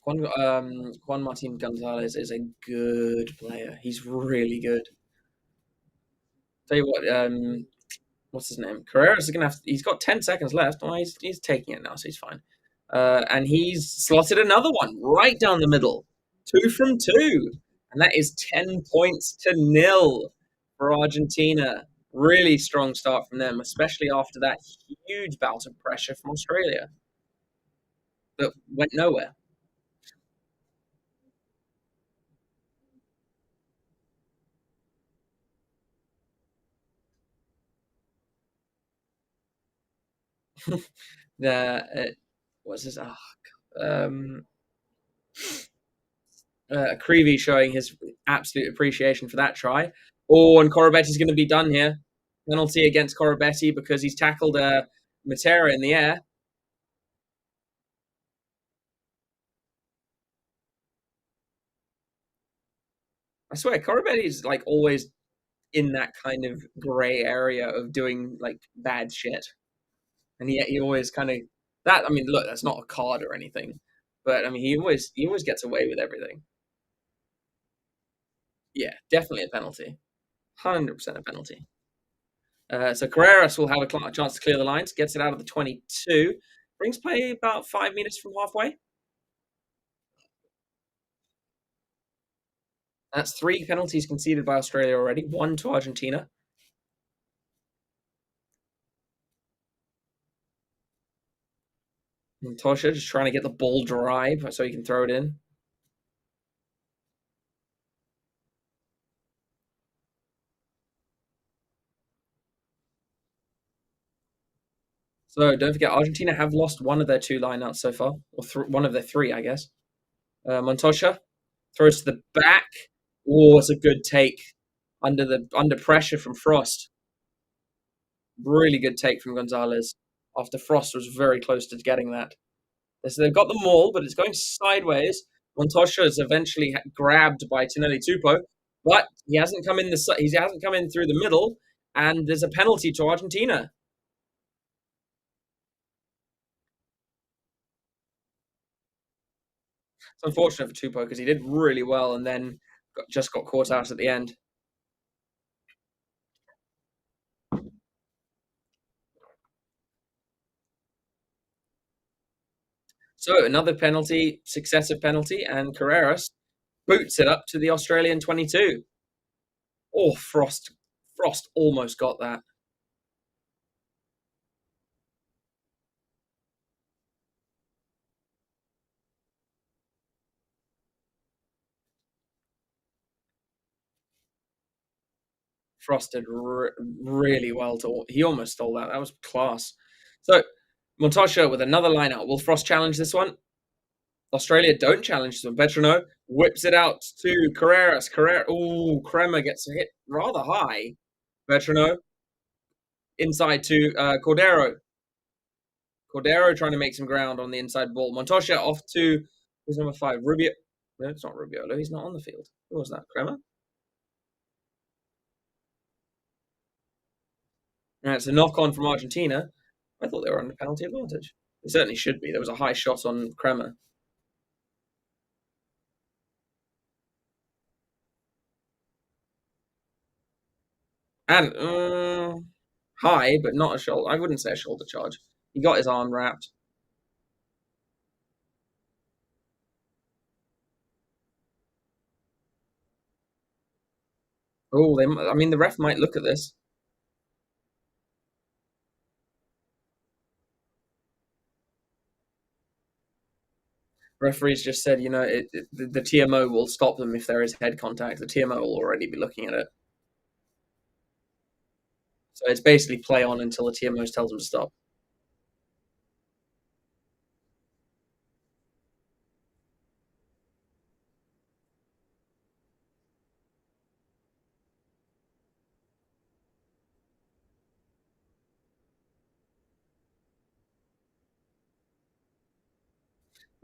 Juan Martin Gonzalez is a good player. He's really good. Tell you what, what's his name? Carreras is gonna have. He's got 10 seconds left. Well, he's taking it now, so he's fine. And he's slotted another one right down the middle, 2 from 2, and that is 10 points to 0 for Argentina. Really strong start from them, especially after that huge bout of pressure from Australia that went nowhere. The what's this? Um, Creevy showing his absolute appreciation for that try. Oh, and Corabetti's going to be done here. Penalty against Corabetti because he's tackled Matera in the air. I swear, Corabetti's like always in that kind of gray area of doing like bad shit, and he always kind of that. I mean, look, that's not a card or anything, but I mean, he always gets away with everything. Yeah, definitely a penalty, 100% a penalty. So Carreras will have a chance to clear the lines, gets it out of the 22, brings play about 5 meters from halfway. That's 3 penalties conceded by Australia already, 1 to Argentina. And Tosha just trying to get the ball drive so he can throw it in. So don't forget, Argentina have lost one of their 2 lineouts so far, or one of their 3, I guess. Montoya throws to the back. Oh, it's a good take under pressure from Frost. Really good take from Gonzalez after Frost was very close to getting that. So they've got the maul, but it's going sideways. Montoya is eventually grabbed by Tinelli Tupo, but he hasn't come in through the middle, and there's a penalty to Argentina. It's unfortunate for Tupo because he did really well and then just got caught out at the end. So another penalty, successive penalty, and Carreras boots it up to the Australian 22. Oh, Frost almost got that. Frost did really well. He almost stole that. That was class. So Montoya with another line out. Will Frost challenge this one? Australia don't challenge this one. Petrino whips it out to Carreras. Ooh, Kremer gets hit rather high. Petrino inside to Cordero. Cordero trying to make some ground on the inside ball. Montoya off to who's number 5? Rubio. No, it's not Rubiolo. He's not on the field. Who was that? Kremer? And it's a knock on from Argentina. I thought they were under penalty advantage. They certainly should be. There was a high shot on Kremer. And high, but not a shoulder. I wouldn't say a shoulder charge. He got his arm wrapped. Oh, I mean, the ref might look at this. Referees just said, the TMO will stop them if there is head contact. The TMO will already be looking at it. So it's basically play on until the TMO tells them to stop.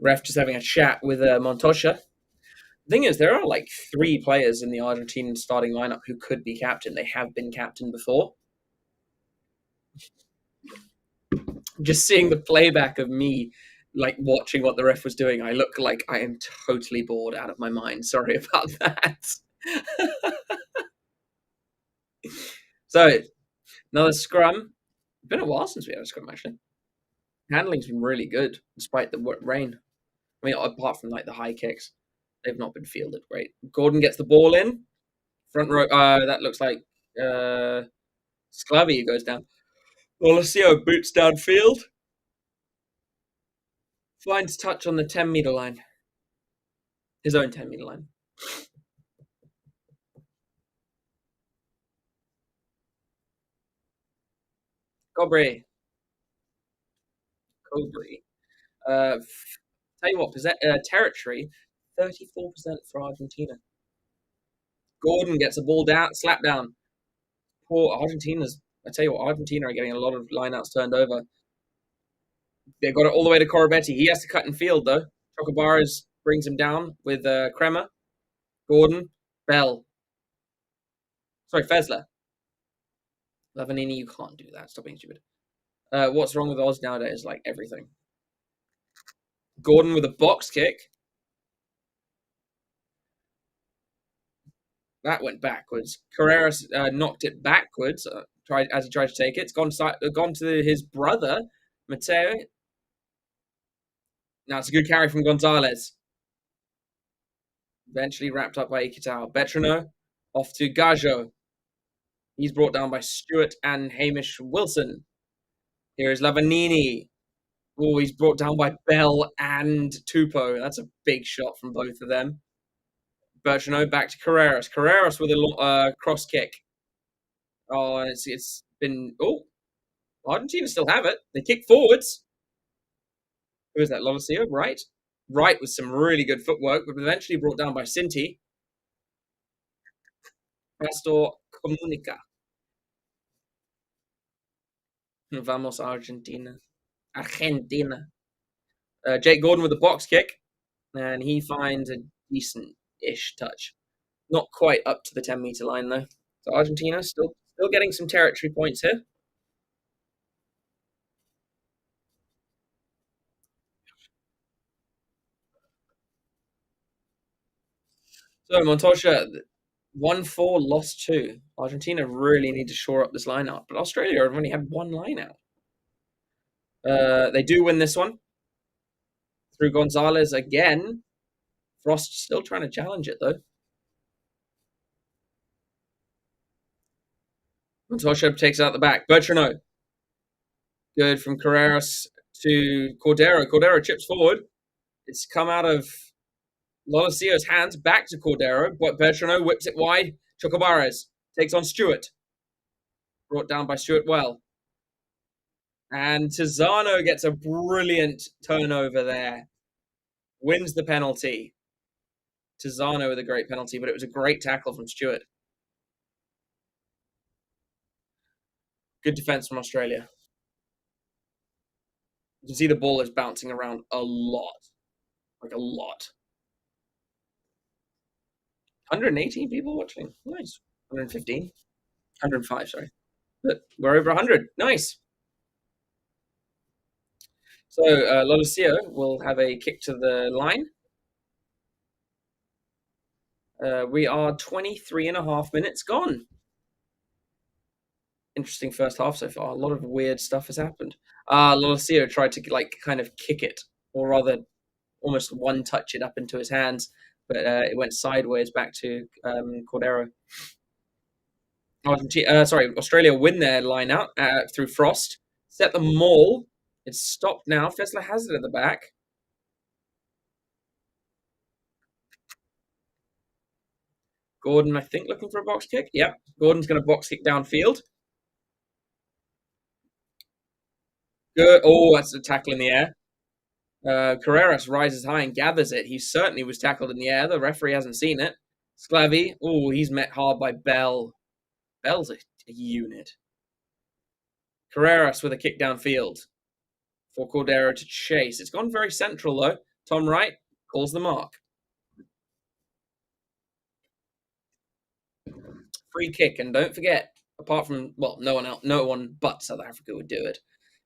Ref just having a chat with Montoya. The thing is, there are like 3 players in the Argentine starting lineup who could be captain. They have been captain before. Just seeing the playback of me like watching what the ref was doing. I look like I am totally bored out of my mind. Sorry about that. So another scrum. It's been a while since we had a scrum actually. Handling's been really good despite the rain. I mean, apart from like the high kicks, they've not been fielded great. Gordon gets the ball in front row. That looks like Sclavi goes down. Olesio boots downfield, finds touch on the 10-meter line, his own 10-meter line. Cobry. Uh, tell you what, territory, 34% for Argentina. Gordon gets a ball down, slap down. Poor Argentina's. I tell you what, Argentina are getting a lot of lineouts turned over. They've got it all the way to Corabetti. He has to cut in field though. Chocobaras brings him down with Kremer, Gordon, Bell. Sorry, Fezler. Lavanini, you can't do that. Stop being stupid. What's wrong with Oz nowadays? Like everything. Gordon with a box kick. That went backwards. Carreras knocked it backwards. Tried as he tried to take it. It's gone to his brother, Mateo. Now it's a good carry from Gonzalez. Eventually wrapped up by Ikitao. Betrano off to Gajo. He's brought down by Stewart and Hamish Wilson. Here is Lavanini. Oh, he's brought down by Bell and Tupou. That's a big shot from both of them. Bertrano back to Carreras. Carreras with a cross kick. Oh, and it's been... Oh, Argentina still have it. They kick forwards. Who is that? Lolosio, right? Right with some really good footwork, but eventually brought down by Sinti. Pastor Comunica. Vamos Argentina. Argentina. Jake Gordon with the box kick, and he finds a decent-ish touch. Not quite up to the 10-meter line, though. So Argentina still getting some territory points here. So Montoya, 1-4, lost 2. Argentina really need to shore up this line out, but Australia have only had 1 line out. They do win this one through Gonzalez again. Frost still trying to challenge it, though. Montoya takes out the back. Bertrano. Good from Carreras to Cordero. Cordero chips forward. It's come out of Lolosio's hands back to Cordero, but Bertrano whips it wide. Chocobares takes on Stewart. Brought down by Stewart well. And Tizano gets a brilliant turnover there. Wins the penalty. Tizano with a great penalty, but it was a great tackle from Stewart. Good defense from Australia. You can see the ball is bouncing around a lot. Like a lot. 118 people watching. Nice. 115. 105, sorry. But we're over 100. Nice. So Lolosio will have a kick to the line. We are 23 and a half minutes gone. Interesting first half so far. A lot of weird stuff has happened. Lolosio tried to kind of kick it, or rather almost one-touch it up into his hands, but it went sideways back to Cordero. Australia win their line out through Frost. Set the maul. It's stopped now. Fessler has it at the back. Gordon, I think, looking for a box kick. Yep. Gordon's going to box kick downfield. Good. Oh, that's a tackle in the air. Carreras rises high and gathers it. He certainly was tackled in the air. The referee hasn't seen it. Sclavi. Oh, he's met hard by Bell. Bell's a unit. Carreras with a kick downfield for Cordero to chase. It's gone very central, though. Tom Wright calls the mark. Free kick, and don't forget, apart from, well, no one but South Africa would do it,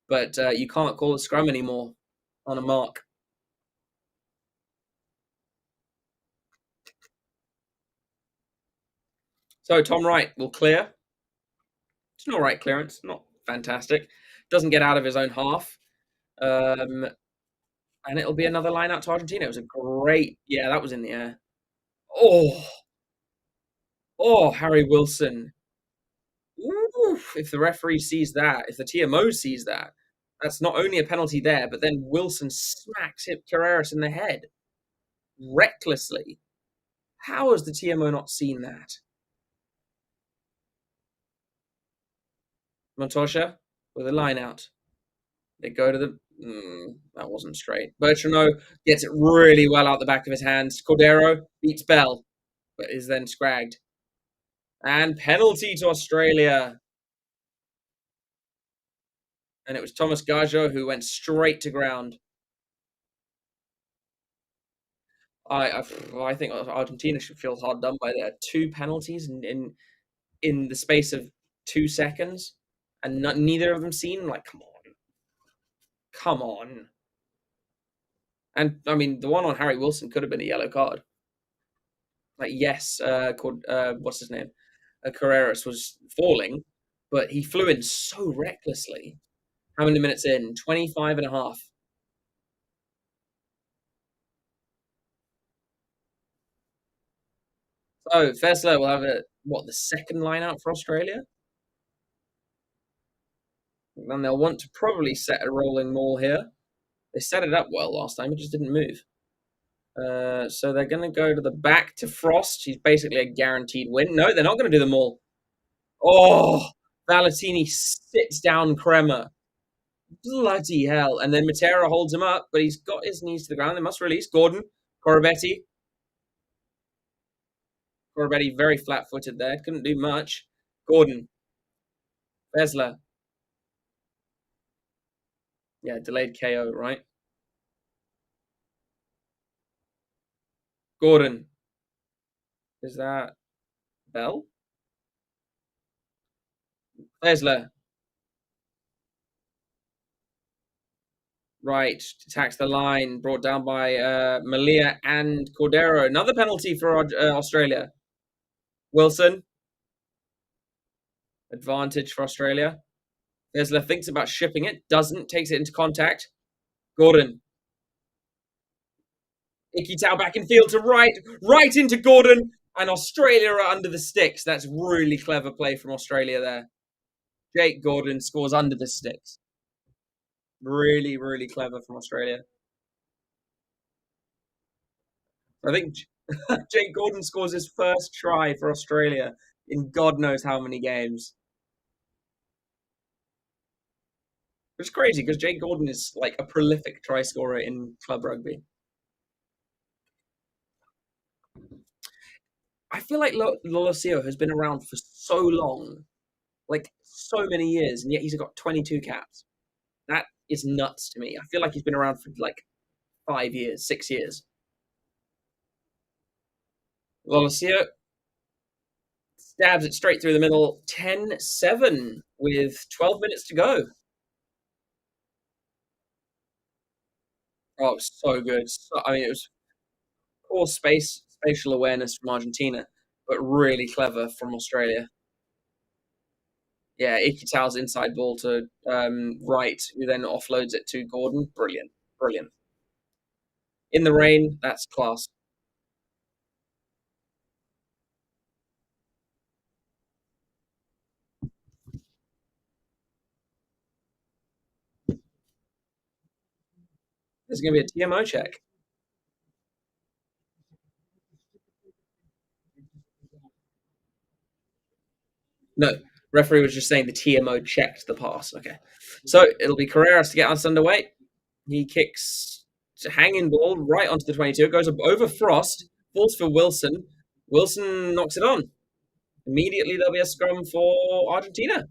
but you can't call a scrum anymore on a mark. So Tom Wright will clear. It's an all right clearance, not fantastic. Doesn't get out of his own half. Um, and it'll be another line out to Argentina. It was a great, yeah, that was in the air. Oh, oh, Harry Wilson. Oof, if the referee sees that, if the TMO sees that, that's not only a penalty there, but then Wilson smacks hit Carreras in the head recklessly. How has the TMO not seen that? Montosha with a line out. They go to the. That wasn't straight. Bertrano gets it really well out the back of his hands. Cordero beats Bell, but is then scragged. And penalty to Australia. And it was Thomas Gajo who went straight to ground. I think Argentina should feel hard done by that. 2 penalties in the space of 2 seconds, and neither of them seen. Like, come on. And I mean, the one on Harry Wilson could have been a yellow card. Like, yes, called what's his name? Carreras was falling, but he flew in so recklessly. How many minutes in? 25 and a half. So Fessler will have the second line out for Australia? And they'll want to probably set a rolling maul here. They set it up well last time, it just didn't move. So they're going to go to the back to Frost. He's basically a guaranteed win. No, they're not going to do them all. Oh, Valentini sits down Kremer. Bloody hell. And then Matera holds him up, but he's got his knees to the ground. They must release. Gordon, Corabetti. Corabetti very flat-footed there. Couldn't do much. Gordon. Vesler. Yeah, delayed KO, right? Gordon. Is that Bell? Vesler. Right, attacks the line, brought down by Malia and Cordero. Another penalty for Australia. Wilson. Advantage for Australia. Vesler thinks about shipping it, doesn't, takes it into contact. Gordon. Ikitau back in field to right into Gordon, and Australia are under the sticks. That's really clever play from Australia there. Jake Gordon scores under the sticks. Really, really clever from Australia. I think Jake Gordon scores his first try for Australia in God knows how many games. Which is crazy because Jake Gordon is like a prolific try scorer in club rugby. I feel like Lolosio has been around for so long, like so many years, and yet he's got 22 caps. That is nuts to me. I feel like he's been around for like 5 years, 6 years. Lolosio stabs it straight through the middle. 10-7 with 12 minutes to go. Oh, it was so good. I mean, it was poor spatial awareness from Argentina, but really clever from Australia. Yeah, Ikitau's inside ball to Wright, who then offloads it to Gordon. Brilliant, brilliant. In the rain, that's class. There's going to be a TMO check. No, referee was just saying the TMO checked the pass. Okay, so it'll be Carreras to get us underway. He kicks to hanging ball right onto the 22. It goes over Frost, falls for Wilson. Wilson knocks it on. Immediately there'll be a scrum for Argentina.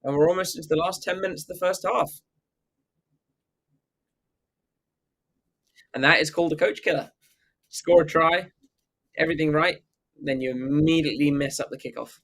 And we're almost into the last 10 minutes of the first half. And that is called a coach killer. Score a try, everything right, then you immediately mess up the kickoff.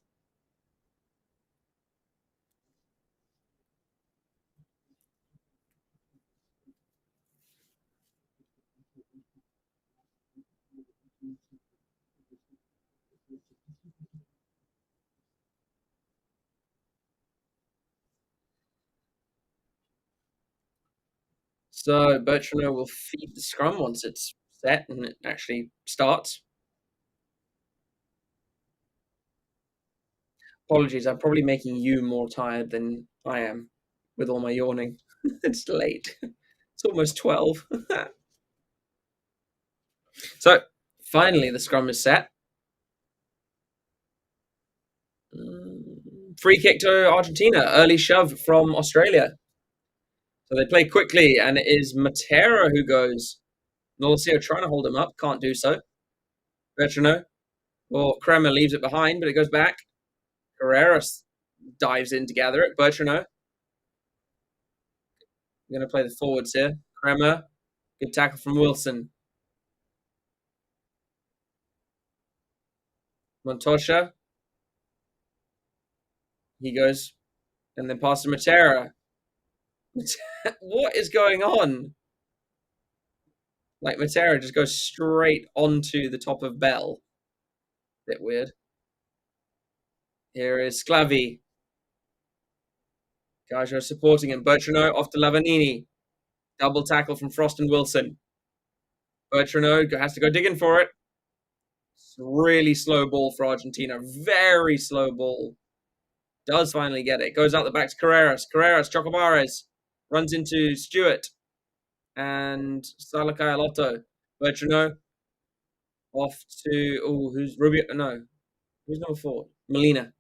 So Bertrand will feed the scrum once it's set and it actually starts. Apologies, I'm probably making you more tired than I am with all my yawning. It's late. It's almost 12. So finally, the scrum is set. Free kick to Argentina. Early shove from Australia. So they play quickly, and it is Matera who goes. Norcia trying to hold him up, can't do so. Bertrand, or Kremer leaves it behind, but it goes back. Carreras dives in to gather it. Bertrand going to play the forwards here. Kremer, good tackle from Wilson. Montosha, he goes, and then passes to Matera. What is going on? Like, Matera just goes straight onto the top of Bell. Bit weird. Here is Sclavi. Gajo supporting him. Bertrand off to Lavanini. Double tackle from Frost and Wilson. Bertrand has to go digging for it. Really slow ball for Argentina. Very slow ball. Does finally get it. Goes out the back to Carreras. Carreras, Chocobares. Runs into Stewart. And Salakayalotto. Bertrand off to... Oh, who's Rubio? No. Who's number 4? Molina.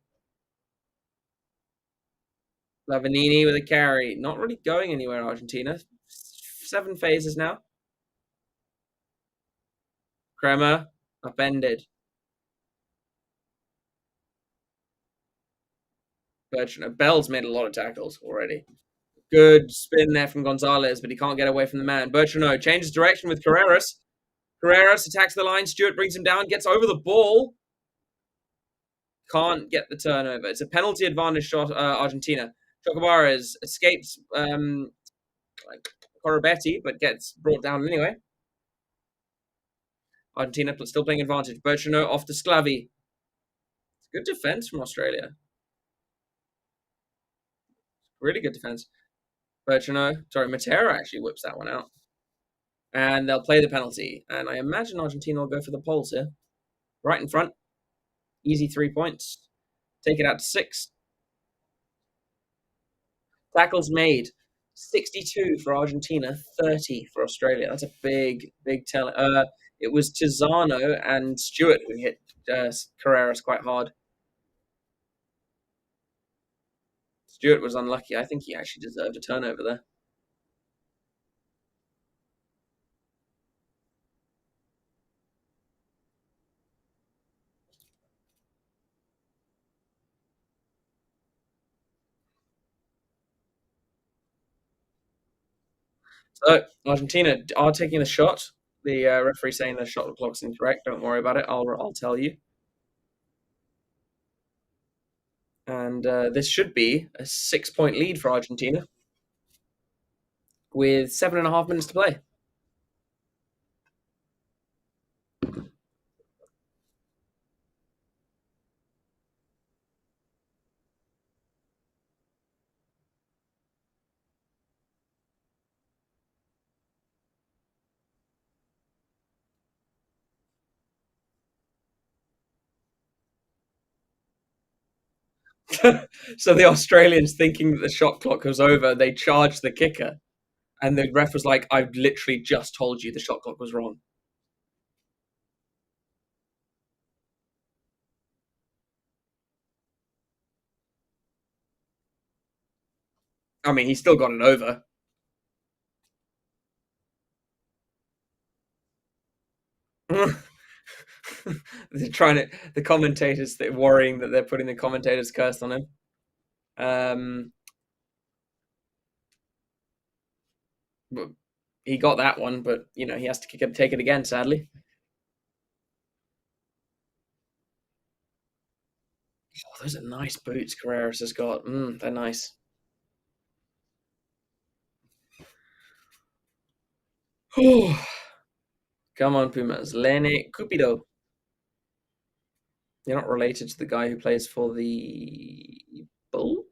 Lavanini with a carry. Not really going anywhere, Argentina. 7 phases now. Kremer. Upended. Bertrand. Bell's made a lot of tackles already. Good spin there from Gonzalez, but he can't get away from the man. Bertrand changes direction with Carreras. Carreras attacks the line. Stewart brings him down, gets over the ball. Can't get the turnover. It's a penalty advantage shot, Argentina. Chocobares escapes Corabetti, but gets brought down anyway. Argentina still playing advantage. Bertrand off to Sclavi. Good defense from Australia. Really good defense. Matera actually whips that one out. And they'll play the penalty. And I imagine Argentina will go for the poles here. Right in front. Easy 3 points. Take it out to 6. Tackles made. 62 for Argentina, 30 for Australia. That's a big, big tell. It was Tizano and Stewart who hit Carreras quite hard. Stewart was unlucky. I think he actually deserved a turnover there. So Argentina are taking the shot. The referee saying the shot clock's incorrect. Don't worry about it. I'll tell you. And this should be a 6-point lead for Argentina with 7.5 minutes to play. So the Australians, thinking that the shot clock was over, they charged the kicker. And the ref was like, I've literally just told you the shot clock was wrong. I mean, he still got it over. They're trying to, the commentators, they're worrying that they're putting the commentators' curse on him. But he got that one, but he has to take it again, sadly. Oh, those are nice boots Carreras has got. They're nice. Come on, Pumas. Lene Cupido. You're not related to the guy who plays for the Bulls?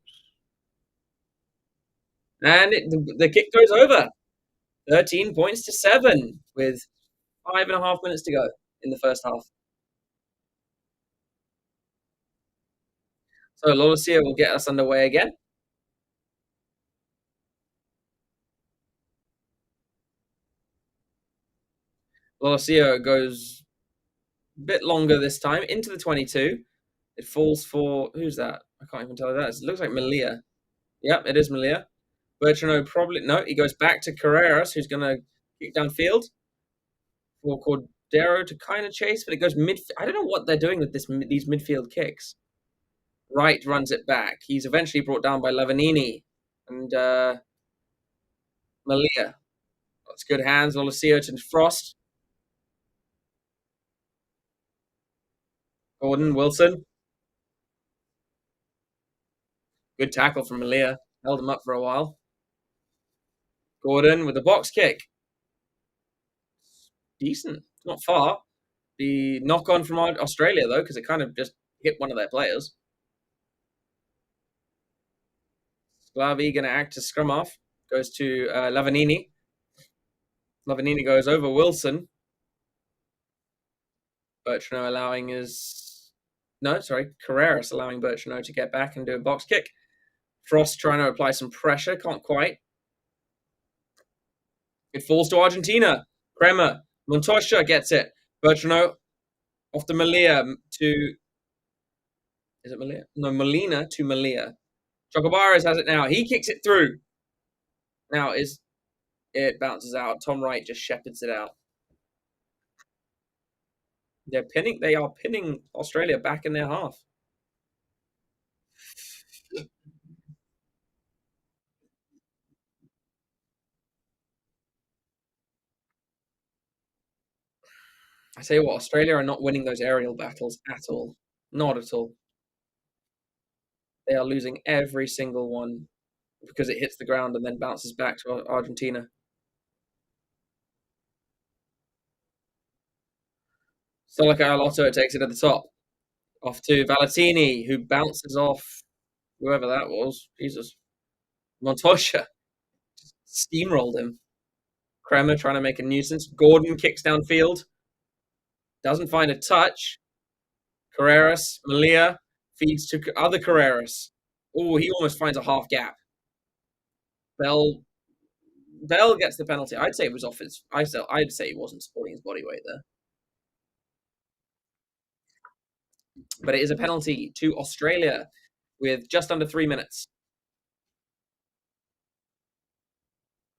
And the kick goes over. 13 points to 7 with 5.5 minutes to go in the first half. So Lolosio will get us underway again. Lolosio goes a bit longer this time into the 22. It falls for, who's that? I can't even tell you that. It looks like Malia. Yep, it is Malia. Bertrano probably, no, he goes back to Carreras, who's going to kick downfield for Cordero to kind of chase, but it goes mid. I don't know what they're doing with these midfield kicks. Wright runs it back. He's eventually brought down by Lavanini and Malia. That's good hands. Olosio to Frost. Gordon, Wilson. Good tackle from Malia. Held him up for a while. Gordon with a box kick. Decent. Not far. The knock on from Australia, though, because it kind of just hit one of their players. Slavi going to act as scrum off. Goes to Lavanini. Lavanini goes over Wilson. Bertrano allowing his... No, sorry. Carreras allowing Bertrano to get back and do a box kick. Frost trying to apply some pressure. Can't quite. It falls to Argentina. Kremer. Montoya gets it. Bertrano off to Malia to... Is it Malia? No, Molina to Malia. Chocobares has it now. He kicks it through. Now it bounces out. Tom Wright just shepherds it out. They are pinning Australia back in their half. I tell you what, Australia are not winning those aerial battles at all. Not at all. They are losing every single one because it hits the ground and then bounces back to Argentina. Salakaia-Lotto takes it at the top. Off to Valentini, who bounces off whoever that was. Jesus. Montoya steamrolled him. Kremer trying to make a nuisance. Gordon kicks downfield. Doesn't find a touch. Carreras, Malia feeds to other Carreras. Oh, he almost finds a half gap. Bell gets the penalty. I'd say it was off his. I'd say he wasn't supporting his body weight there. But it is a penalty to Australia with just under 3 minutes.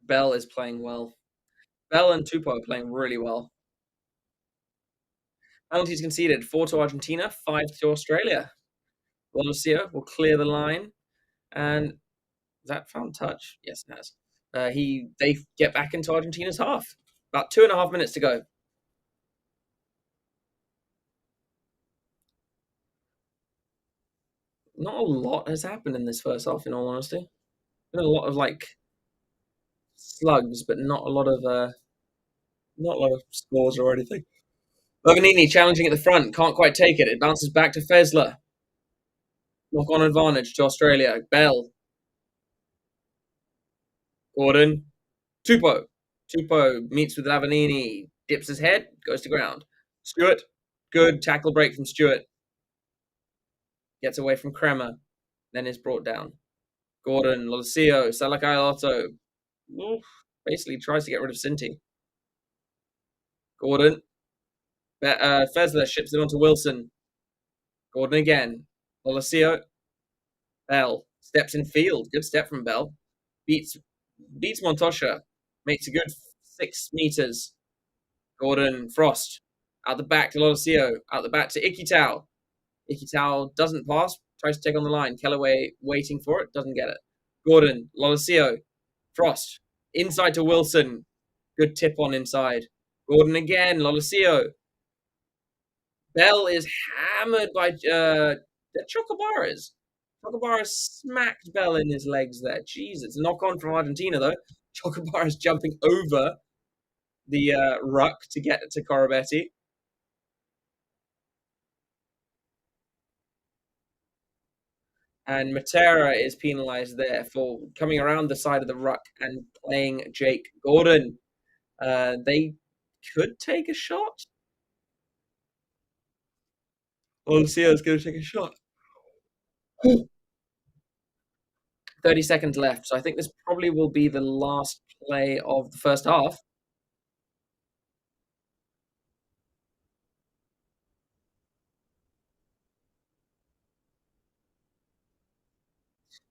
Bell is playing well. Bell and Tupou are playing really well. Penalties conceded: 4 to Argentina, 5 to Australia. Lolosio will clear the line, and that found touch? Yes, it has. They get back into Argentina's half. About 2.5 minutes to go. Not a lot has happened in this first half, in all honesty. Been a lot of slugs, but not a lot of scores or anything. Lavanini challenging at the front, can't quite take it. It bounces back to Fesler. Knock on advantage to Australia. Bell. Gordon. Tupou. Tupou meets with Lavanini, dips his head, goes to ground. Stewart. Good tackle break from Stewart. Gets away from Kremer, then is brought down. Gordon, Lolosio, Salakaia-Lotto. Basically tries to get rid of Sinti. Gordon. Fesler ships it onto Wilson. Gordon again. Lolosio. Bell. Steps in field. Good step from Bell. Beats Montoya. Makes a good 6 meters. Gordon, Frost. Out the back to Lolosio. Out the back to Ikitau. Ikitau doesn't pass. Tries to take on the line. Kellaway waiting for it. Doesn't get it. Gordon, Lolosio. Frost. Inside to Wilson. Good tip on inside. Gordon again. Lolosio. Bell is hammered by Chocobares. Chocobares smacked Bell in his legs there. Jeez, it's a knock on from Argentina, though. Chocobares jumping over the ruck to get to Corabetti. And Matera is penalised there for coming around the side of the ruck and playing Jake Gordon. They could take a shot. Lucia's going to take a shot. 30 seconds left. So I think this probably will be the last play of the first half.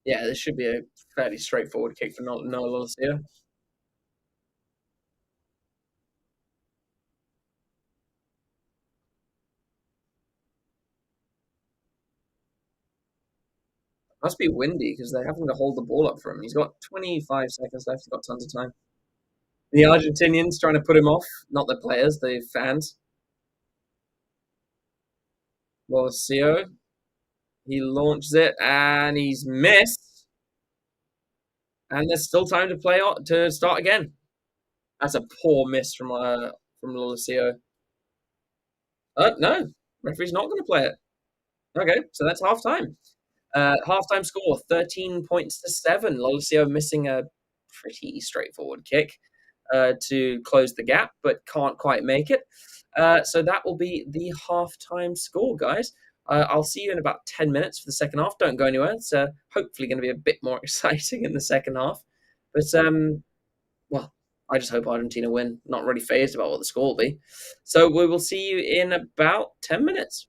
Yeah, this should be a fairly straightforward kick for Noah Lucia. Must be windy because they're having to hold the ball up for him. He's got 25 seconds left. He's got tons of time. The Argentinians trying to put him off, not the players, the fans. Lucio, he launches it and he's missed. And there's still time to play to start again. That's a poor miss from Lucio. No, referee's not going to play it. Okay, so that's half time. Halftime score 13 points to 7. Lolosio missing a pretty straightforward kick to close the gap, but can't quite make it. So that will be the halftime score, guys. I'll see you in about 10 minutes for the second half. Don't go anywhere. It's hopefully going to be a bit more exciting in the second half. But, well, I just hope Argentina win. Not really phased about what the score will be. So we will see you in about 10 minutes.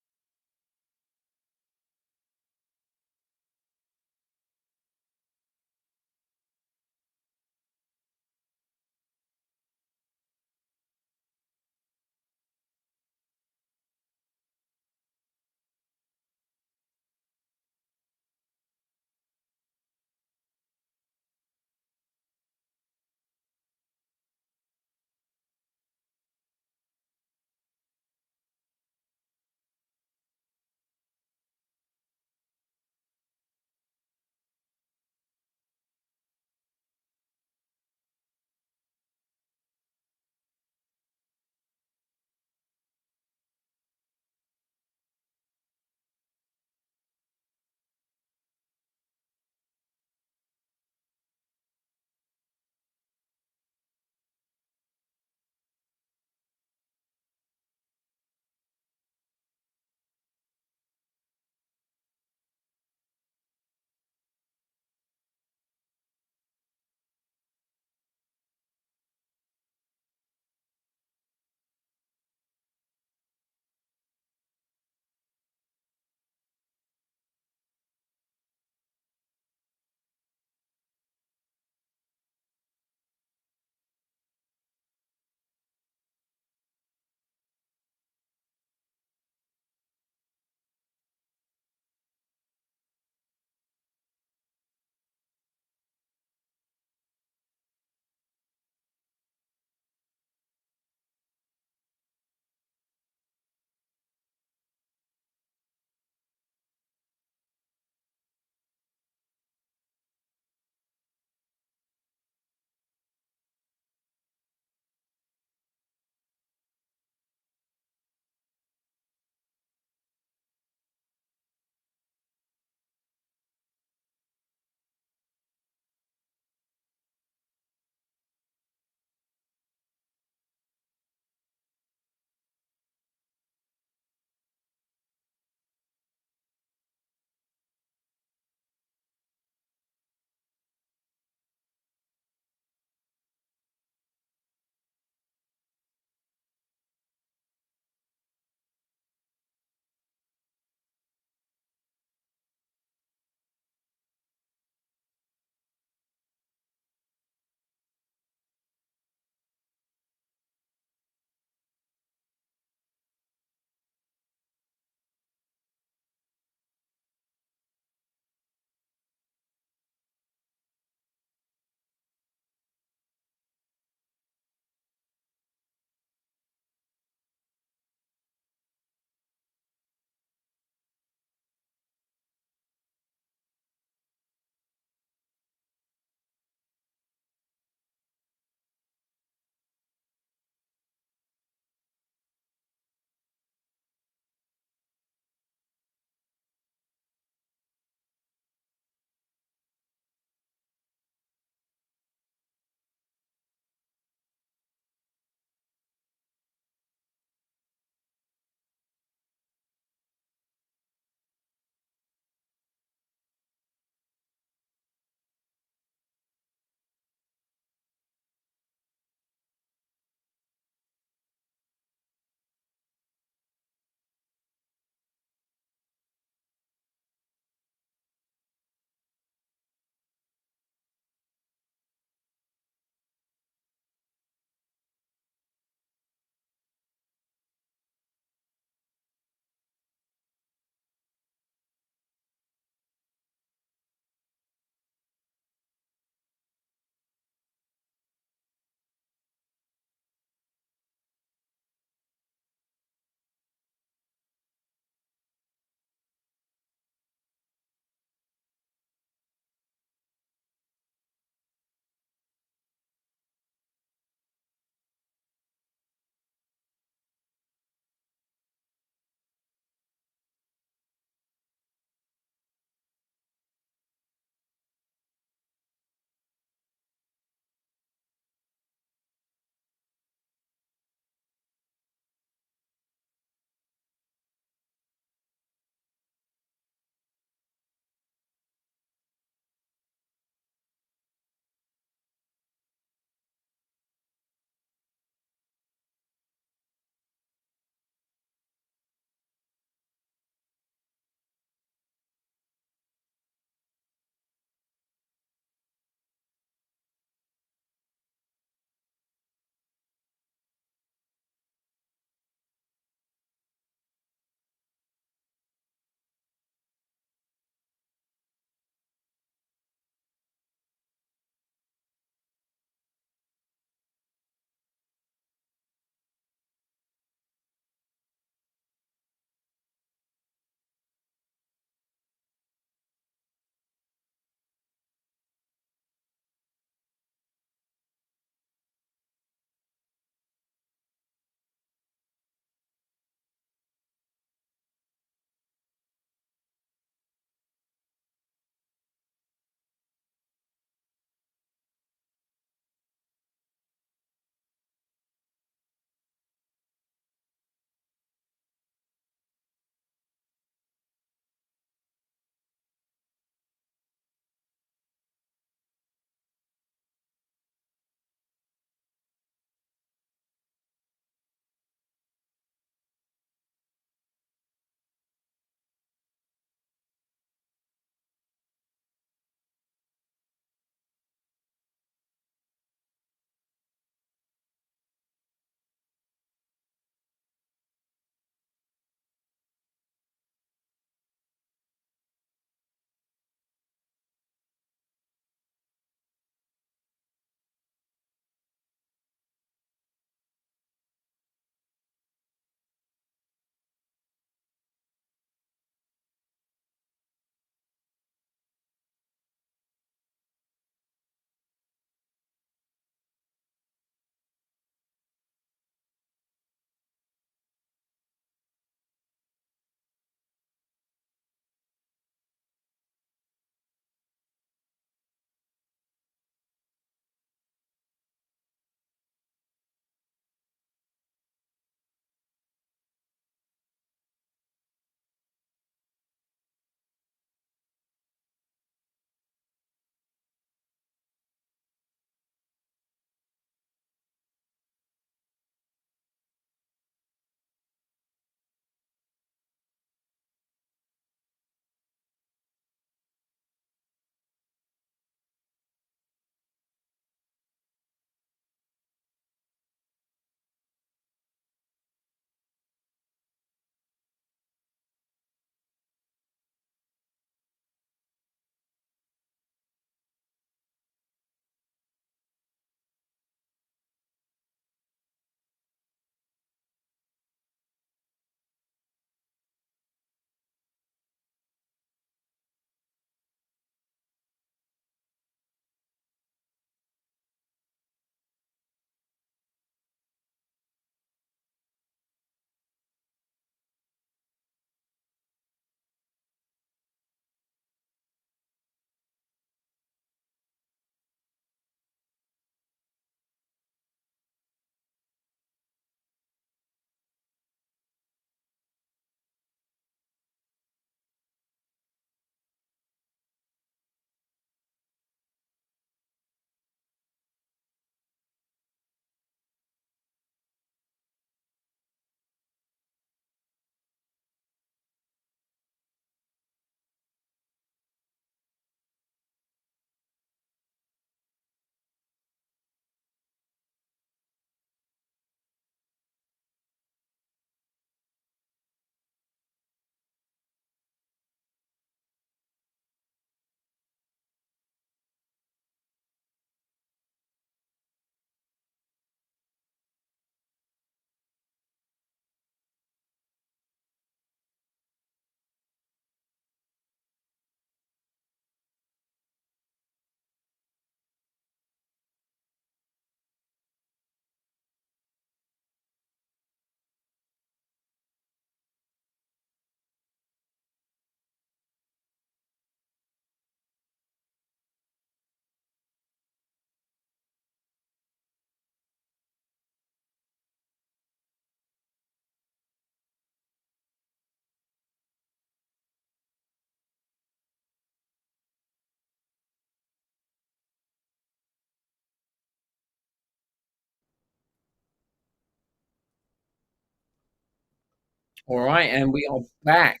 All right, and we are back.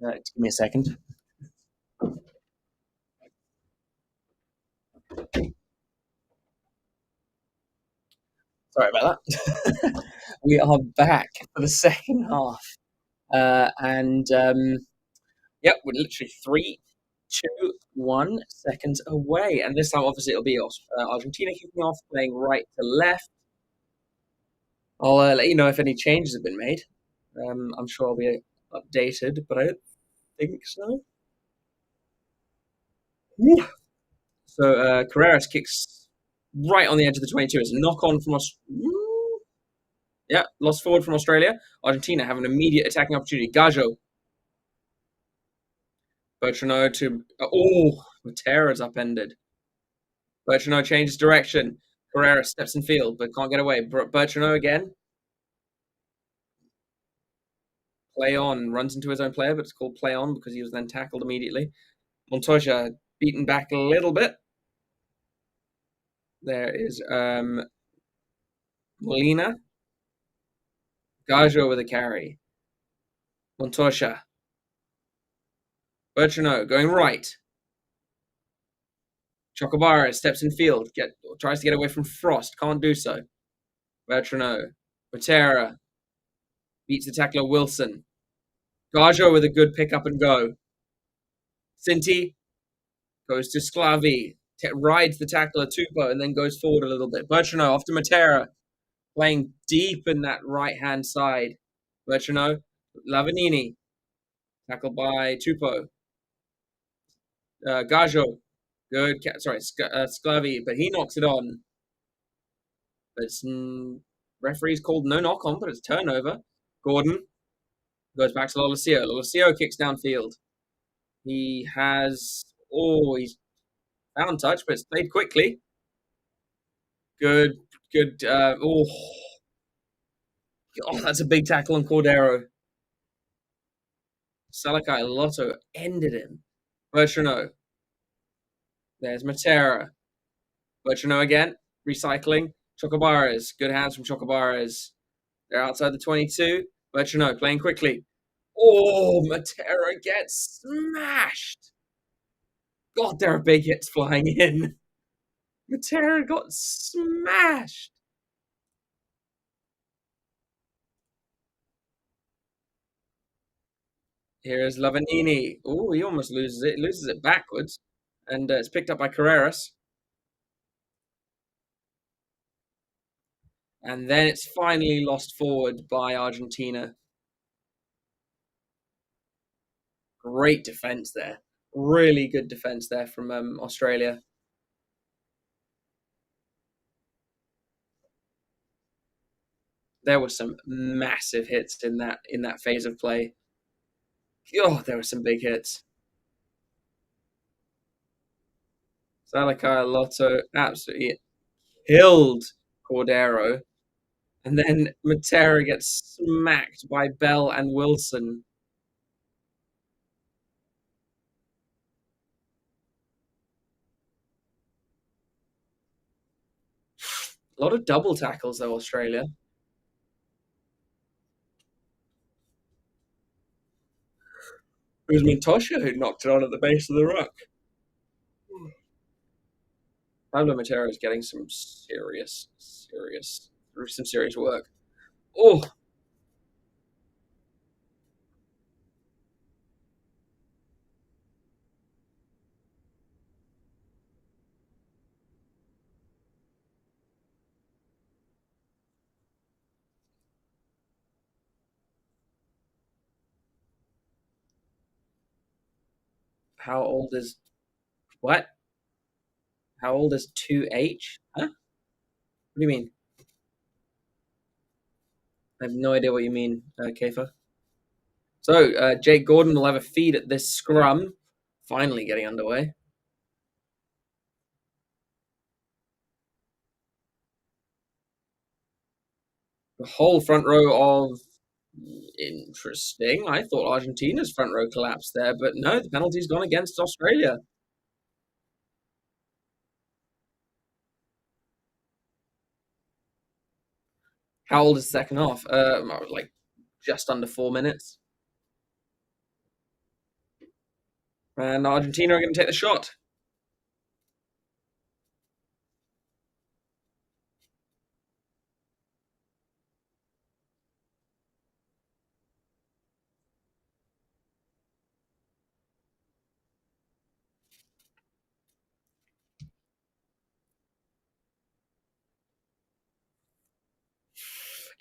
Give me a second. Sorry about that. We are back for the second half. And yep, we're literally 3, 2, 1 seconds away. And this time, obviously, it'll be Argentina kicking off, playing right to left. I'll let you know if any changes have been made. I'm sure I'll be updated, but I don't think so. Whew. So Carreras kicks right on the edge of the 22. It's a knock on from us. Yeah, lost forward from Australia. Argentina have an immediate attacking opportunity. Gajo. Bertrand to. Oh, Matera's upended. Bertrand changes direction. Carrera steps in field, but can't get away. Bertrand again. Play on. Runs into his own player, but it's called play on because he was then tackled immediately. Montoya beaten back a little bit. There is Molina. Gajo with a carry. Montoya. Bertrand going right. Chocobarra steps in field, tries to get away from Frost, can't do so. Bertrand, Matera beats the tackler Wilson. Gajo with a good pick up and go. Cinti goes to Sclavi, rides the tackler Tupo, and then goes forward a little bit. Bertrand off to Matera, playing deep in that right hand side. Bertrand, Lavanini, tackled by Tupo. Gajo, good, Sclavi, but he knocks it on. But referee's called no knock on, but it's turnover. Gordon goes back to Lolosio. Lolosio kicks downfield. He's found touch, but it's played quickly. Good. Oh, that's a big tackle on Cordero. Salakai Lotto ended him. Bertrand. There's Matera. Bertrand again. Recycling. Chocobares. Good hands from Chocobares. They're outside the 22. Bertrand playing quickly. Oh, Matera gets smashed. God, there are big hits flying in. Matera got smashed. Here's Lavanini. Oh, he almost loses it. He loses it backwards. And it's picked up by Carreras. And then it's finally lost forward by Argentina. Great defense there. Really good defense there from Australia. There were some massive hits in that phase of play. Oh, there were some big hits. Salakai Lotto absolutely killed Cordero. And then Matera gets smacked by Bell and Wilson. A lot of double tackles, though, Australia. It was Montoya who knocked it on at the base of the ruck. Pablo Matera is getting some serious work. Oh, how old is what? How old is 2H? Huh? What do you mean? I have no idea what you mean, Kafer. So, Jake Gordon will have a feed at this scrum. Finally getting underway. The whole front row of interesting. I thought Argentina's front row collapsed there, but no, the penalty's gone against Australia. How old is the second half? Like just under 4 minutes. And Argentina are going to take the shot.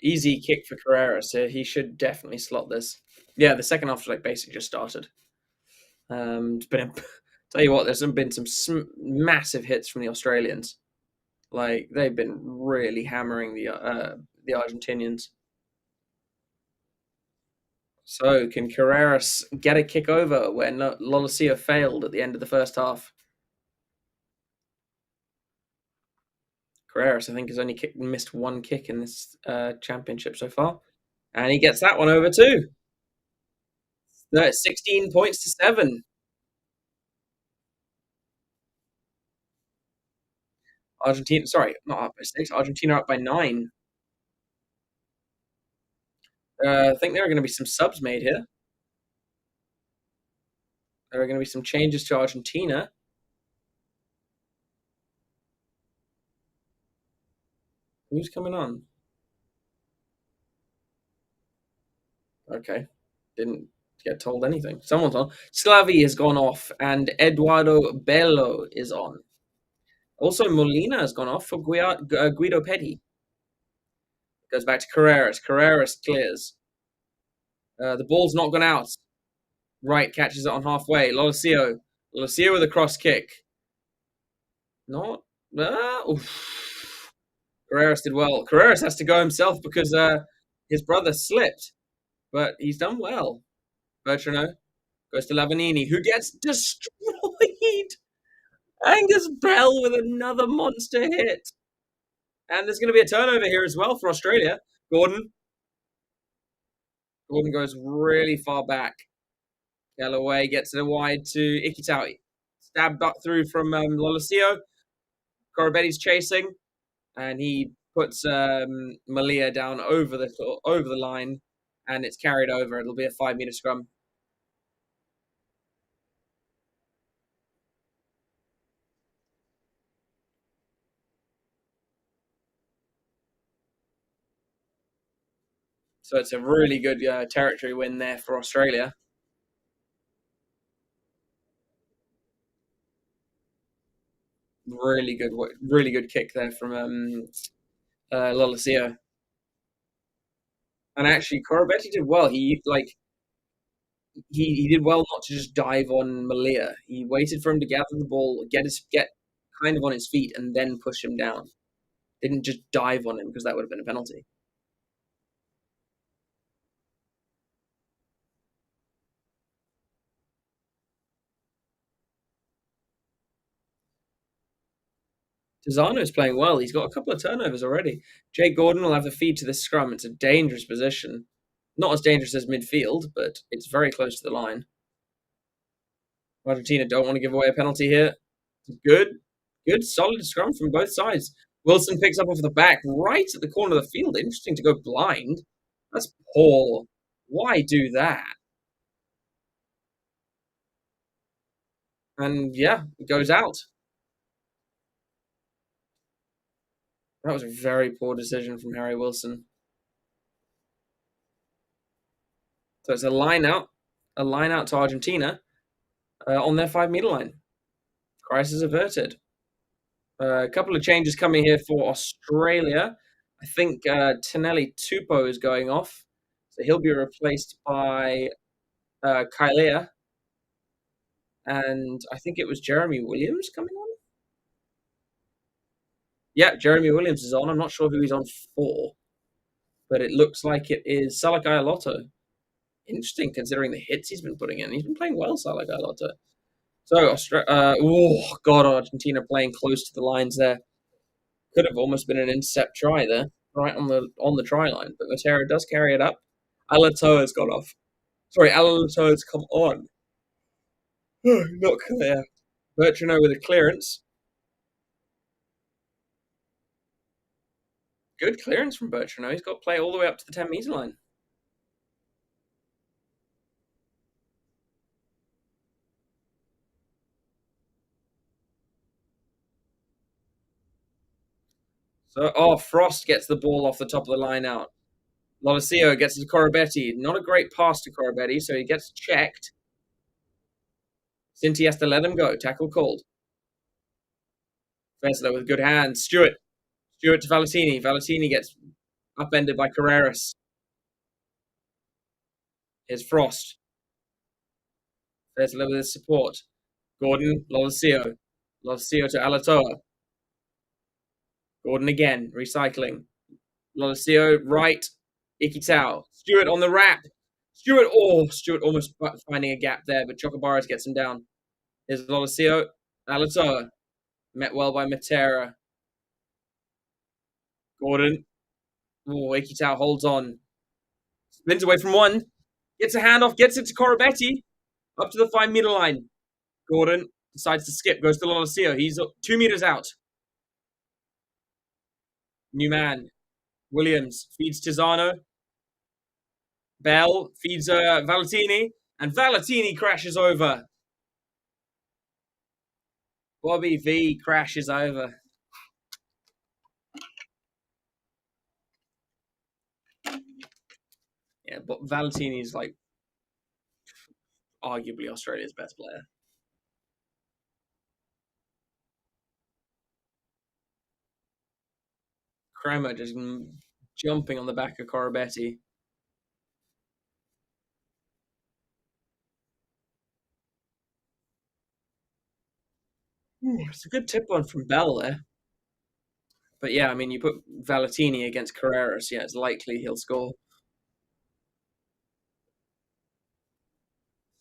Easy kick for Carrera, so he should definitely slot this. Yeah, the second half like basically just started. Tell you what, there's been some massive hits from the Australians. Like they've been really hammering the Argentinians. So can Carreras get a kick over when Lolosio failed at the end of the first half? Carreras, I think, has only missed one kick in this championship so far, and he gets that one over too. 16 points to 7. Argentina, sorry, not up by 6. Argentina up by 9. I think there are going to be some subs made here. There are going to be some changes to Argentina. Who's coming on? Okay. Didn't get told anything. Someone's on. Slavi has gone off, and Eduardo Bello is on. Also, Molina has gone off for Guido Petty. Goes back to Carreras. Carreras clears. The ball's not gone out. Right, catches it on halfway. Lolosio. Lolosio with a cross kick. Not. Carreras did well. Carreras has to go himself because his brother slipped, but he's done well. Bertrano goes to Lavanini, who gets destroyed. Angus Bell with another monster hit. And there's going to be a turnover here as well for Australia. Gordon goes really far back. Galloway gets it wide to Ikitau. Stabbed back through from Lolosio. Corabetti's chasing, and he puts Malia down over the line, and it's carried over. It'll be a 5-meter scrum. So it's a really good territory win there for Australia. Really good kick there from Lolosio. And actually, Corabetti did well. He did well not to just dive on Malia. He waited for him to gather the ball, get kind of on his feet, and then push him down. Didn't just dive on him because that would have been a penalty. Tizano's playing well. He's got a couple of turnovers already. Jay Gordon will have the feed to this scrum. It's a dangerous position. Not as dangerous as midfield, but it's very close to the line. Argentina don't want to give away a penalty here. Good, solid scrum from both sides. Wilson picks up off the back right at the corner of the field. Interesting to go blind. That's poor. Why do that? And yeah, it goes out. That was a very poor decision from Harry Wilson. So it's a line out to Argentina on their 5-meter line. Crisis averted. A couple of changes coming here for Australia. I think Tinelli Tupou is going off, so he'll be replaced by Kylea, and I think it was Jeremy Williams coming on. Yeah, Jeremy Williams is on. I'm not sure who he's on for, but it looks like it is Salakai Lotto. Interesting, considering the hits he's been putting in. He's been playing well, Salakai Lotto. So, Argentina playing close to the lines there. Could have almost been an intercept try there, right on the try line. But Matera does carry it up. Alatoa's gone off. Sorry, Alatoa's come on. Not clear. Bertrano with a clearance. Good clearance from Bertrano. He's got to play all the way up to the 10-meter line. So, Frost gets the ball off the top of the line out. Lolosio gets to Corabetti. Not a great pass to Corabetti, so he gets checked. Cinti has to let him go. Tackle called. Vesler with good hands. Stewart to Valentini. Valentini gets upended by Carreras. Here's Frost. Vesler with his support. Gordon, Lolosio. Lolosio to Alatoa. Gordon again, recycling. Lolosio, right. Ikitao. Stewart on the wrap. Stewart almost finding a gap there, but Chocobaras gets him down. Here's Lolosio. Alatoa. Met well by Matera. Gordon. Ikitao holds on. Spins away from one. Gets a handoff. Gets it to Corabetti. Up to the 5-meter line. Gordon decides to skip. Goes to Lolosio. He's 2 meters out. New man. Williams feeds Tizano. Bell feeds Valentini. And Valentini crashes over. Bobby V crashes over. Yeah, but Valentini's like arguably Australia's best player. Kramer just jumping on the back of Corabetti. It's a good tip on from Bell there. But yeah, I mean, you put Valentini against Carreras, yeah, it's likely he'll score.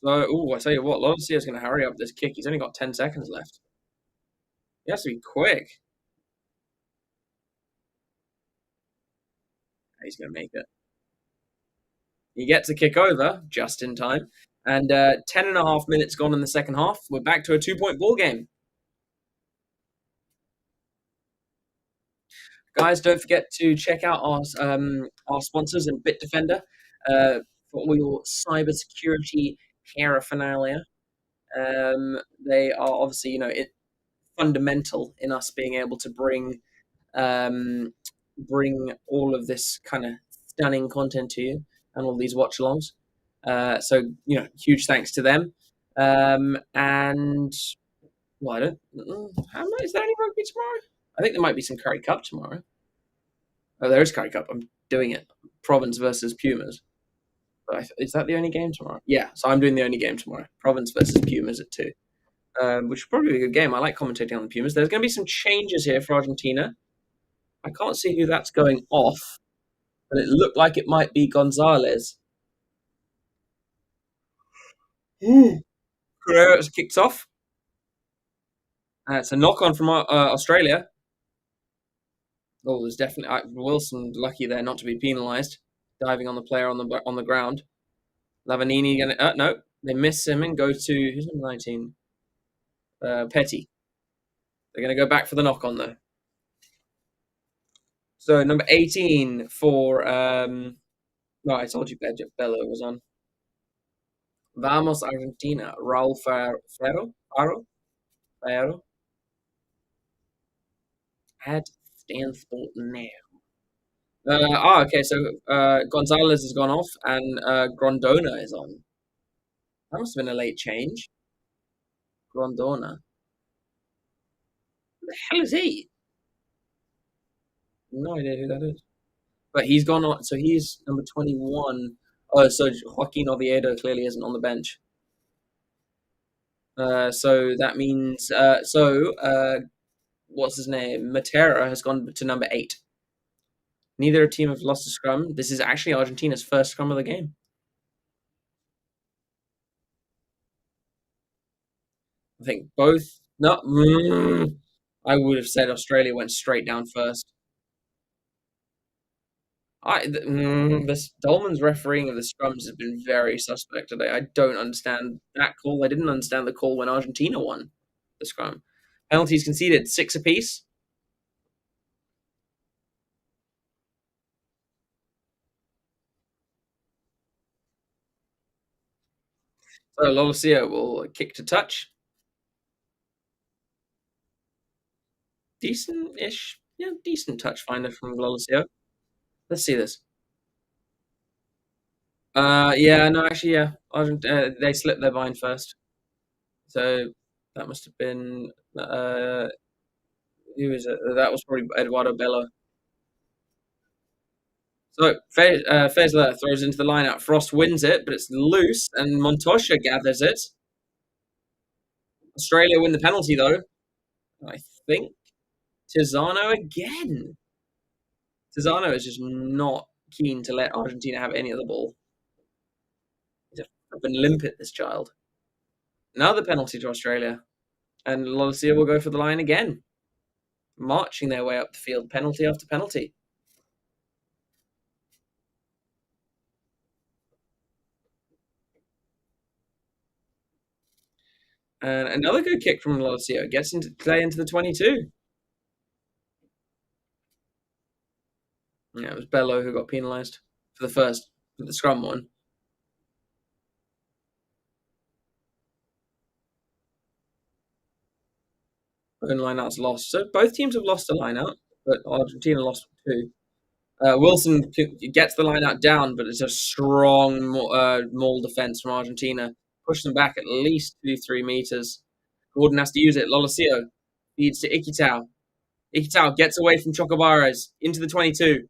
So, I tell you what, Lolosio's going to hurry up this kick. He's only got 10 seconds left. He has to be quick. He's going to make it. He gets a kick over just in time. And 10 and a half minutes gone in the second half. We're back to a 2-point ball game. Guys, don't forget to check out our sponsors and BitDefender for all your cybersecurity paraphernalia. They are obviously, fundamental in us being able to bring all of this kind of stunning content to you and all these watch-alongs. So, huge thanks to them. And well, I don't. Is there any rugby tomorrow? I think there might be some Curry Cup tomorrow. Oh, there is Curry Cup. I'm doing it. Province versus Pumas. But is that the only game tomorrow? Yeah, so I'm doing the only game tomorrow. Province versus Pumas at 2. Which will probably be a good game. I like commentating on the Pumas. There's going to be some changes here for Argentina. I can't see who that's going off, but it looked like it might be Gonzalez. Carreras kicks off. It's a knock-on from Australia. Oh, there's definitely Wilson lucky there not to be penalised, diving on the player on the ground. Lavanini gonna no, they miss him and go to who's number 19? Petty. They're gonna go back for the knock-on though. So number 18 for no, I told you Bello was on. Vamos Argentina. Raul Faro. Add stand sport now. Okay, so Gonzalez has gone off and Grondona is on. That must have been a late change. Grondona. Who the hell is he? No idea who that is. But he's gone on, so he's number 21. Oh, so Joaquin Oviedo clearly isn't on the bench. So that means, what's his name? Matera has gone to number 8. Neither team have lost a scrum. This is actually Argentina's first scrum of the game. I think both. No, I would have said Australia went straight down first. This Dolman's refereeing of the scrums has been very suspect today. I don't understand that call. I didn't understand the call when Argentina won the scrum. Penalties conceded, 6 apiece. So Lolosio will kick to touch. Decent-ish Yeah, decent touch finder from Lolosio. Let's see this. Yeah, no, actually, yeah. They slipped their bind first. So that must have been who was it? That was probably Eduardo Bello. So Fezler throws into the line out. Frost wins it, but it's loose, and Montosha gathers it. Australia win the penalty though. I think Tizano again. Tizano is just not keen to let Argentina have any of the ball. He's a flippin' limpet, this child. Another penalty to Australia, and Lolosio will go for the line again, marching their way up the field, penalty after penalty. And another good kick from Lolosio gets into play into the 22. Yeah, it was Bello who got penalised for the scrum one. Own lineout's lost. So both teams have lost a lineout, but Argentina lost two. Wilson gets the lineout down, but it's a strong maul defense from Argentina. Push them back at least 2-3 meters. Gordon has to use it. Lolosio feeds to Ikitau. Ikitau gets away from Chocobares into the 22.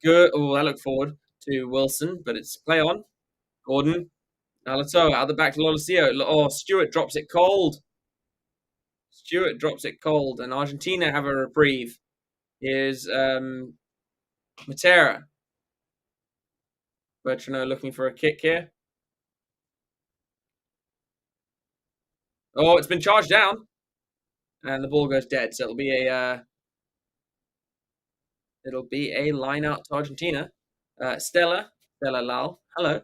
Good. Oh, I look forward to Wilson, but it's play on. Gordon. Alatoa out the back to Lolosio. Oh, Stewart drops it cold. Stewart drops it cold, and Argentina have a reprieve. Here's Matera. Bertrano looking for a kick here. Oh, it's been charged down, and the ball goes dead. So it'll be a line out to Argentina. Stella Lal. Hello.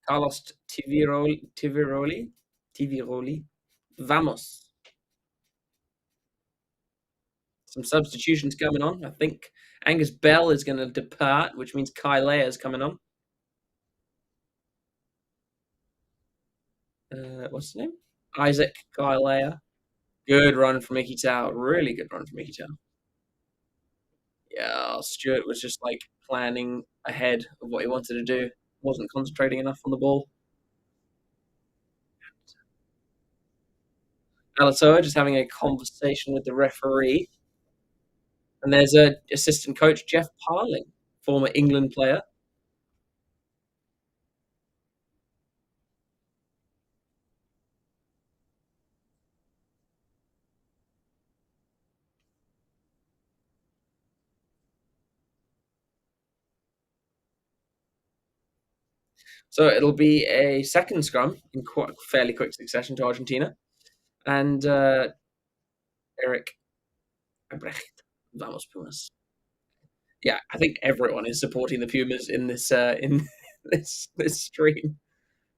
Carlos Tiviroli. Vamos. Some substitutions coming on. I think Angus Bell is going to depart, which means Kai Lea is coming on. What's his name? Isaac Kai Lea. Good run from Ikitau. Really good run from Ikitau. Yeah, Stewart was just like planning ahead of what he wanted to do. Wasn't concentrating enough on the ball. Alatoa just having a conversation with the referee. And there's a assistant coach, Jeff Parling, former England player. So it'll be a second scrum in fairly quick succession to Argentina. And Eric Abrecht. Vamos Pumas. Yeah, I think everyone is supporting the Pumas in this this stream.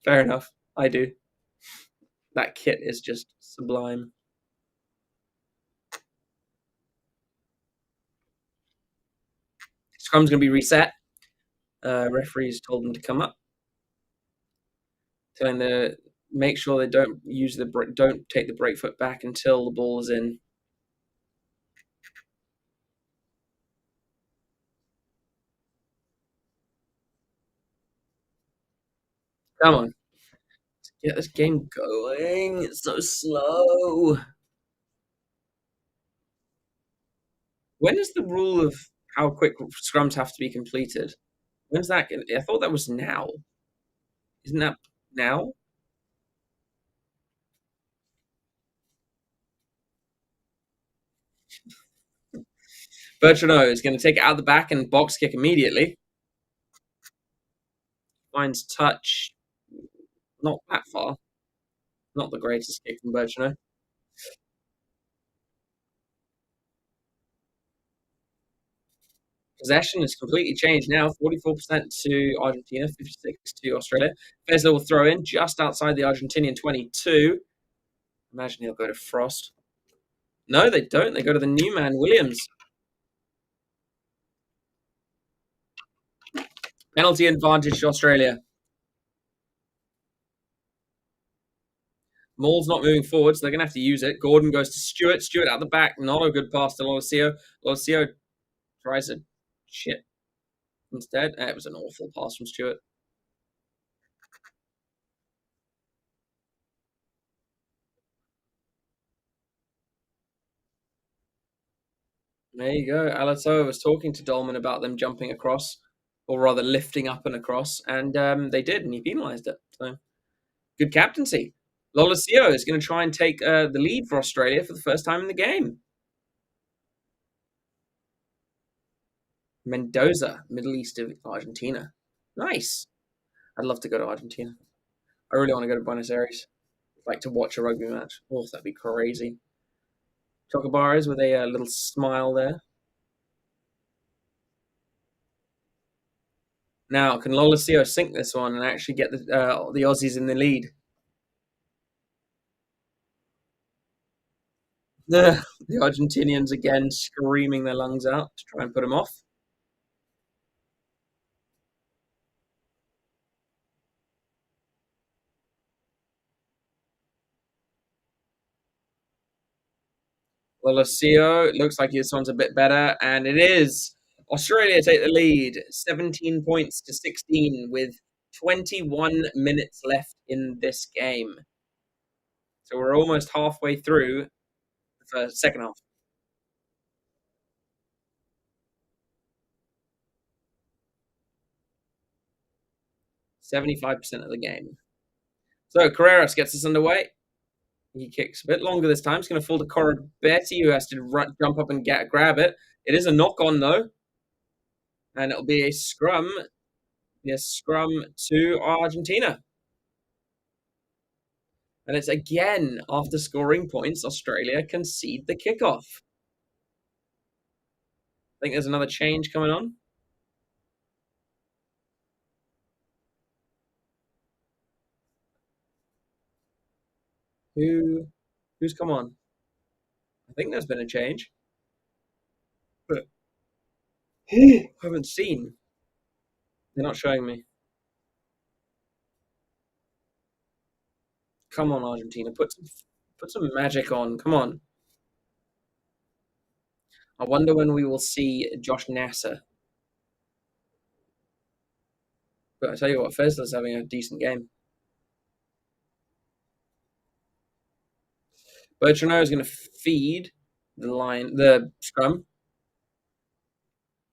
Fair enough. I do. That kit is just sublime. Scrum's going to be reset. Referees told them to come up, telling them to make sure they don't take the break foot back until the ball is in. Come on, let's get this game going. It's so slow. When is the rule of how quick scrums have to be completed? When's that? I thought that was now. Isn't that now? Bertrano is going to take it out the back and box kick immediately. Finds touch. Not that far. Not the greatest kick from Bertrano. Possession has completely changed now. 44% to Argentina, 56% to Australia. Fezler will throw in just outside the Argentinian 22. Imagine he'll go to Frost. No, they don't. They go to the new man, Williams. Penalty advantage to Australia. Maul's not moving forward, so they're going to have to use it. Gordon goes to Stewart. Stewart out the back. Not a good pass to Lolosio. Lolosio tries to shit instead. It was an awful pass from Stewart. There you go. Alatoa was talking to Dolman about them jumping across, or rather lifting up and across, and they did, and he penalised it. So good captaincy. Lolosio is going to try and take the lead for Australia for the first time in the game. Mendoza, Middle East of Argentina. Nice. I'd love to go to Argentina. I really want to go to Buenos Aires. I'd like to watch a rugby match. Oh, that'd be crazy. Chocobares with a little smile there. Now, can Lolosio sink this one and actually get the Aussies in the lead? The Argentinians again screaming their lungs out to try and put him off. Lolosio, looks like this one's a bit better, and it is. Australia take the lead, 17 points to 16 with 21 minutes left in this game. So we're almost halfway through the second half. 75% of the game. So Carreras gets us underway. He kicks a bit longer this time. He's going to fall to Corabetti, who has to jump up and grab it. It is a knock on, though. And it'll be a scrum. Be a scrum to Argentina. And it's again, after scoring points, Australia concede the kickoff. I think there's another change coming on. Who's come on? I think there's been a change. But I haven't seen. They're not showing me. Come on, Argentina. Put some magic on. Come on. I wonder when we will see Josh Nasser. But I tell you what, Fezler's having a decent game. Bertrand is going to feed the scrum.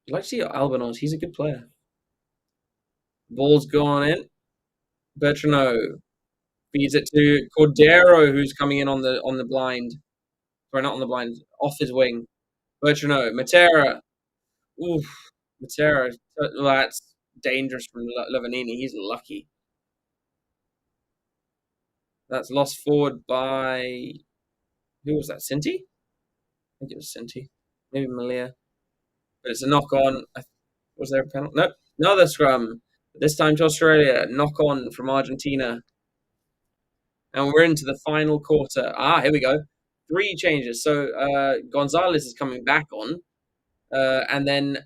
I'd like to see Albanos. He's a good player. Ball's gone in. Bertrand feeds it to Cordero, who's coming in on the blind. Sorry, not on the blind, off his wing. Bertrand, Matera. Oof, Matera. That's dangerous from Levanini. He's lucky. That's lost forward by who was that? Sinti? I think it was Sinti. Maybe Malia. But it's a knock on. Was there a penalty? Nope. Another scrum. This time to Australia. Knock on from Argentina. And we're into the final quarter. Here we go. 3 changes. So Gonzalez is coming back on. And then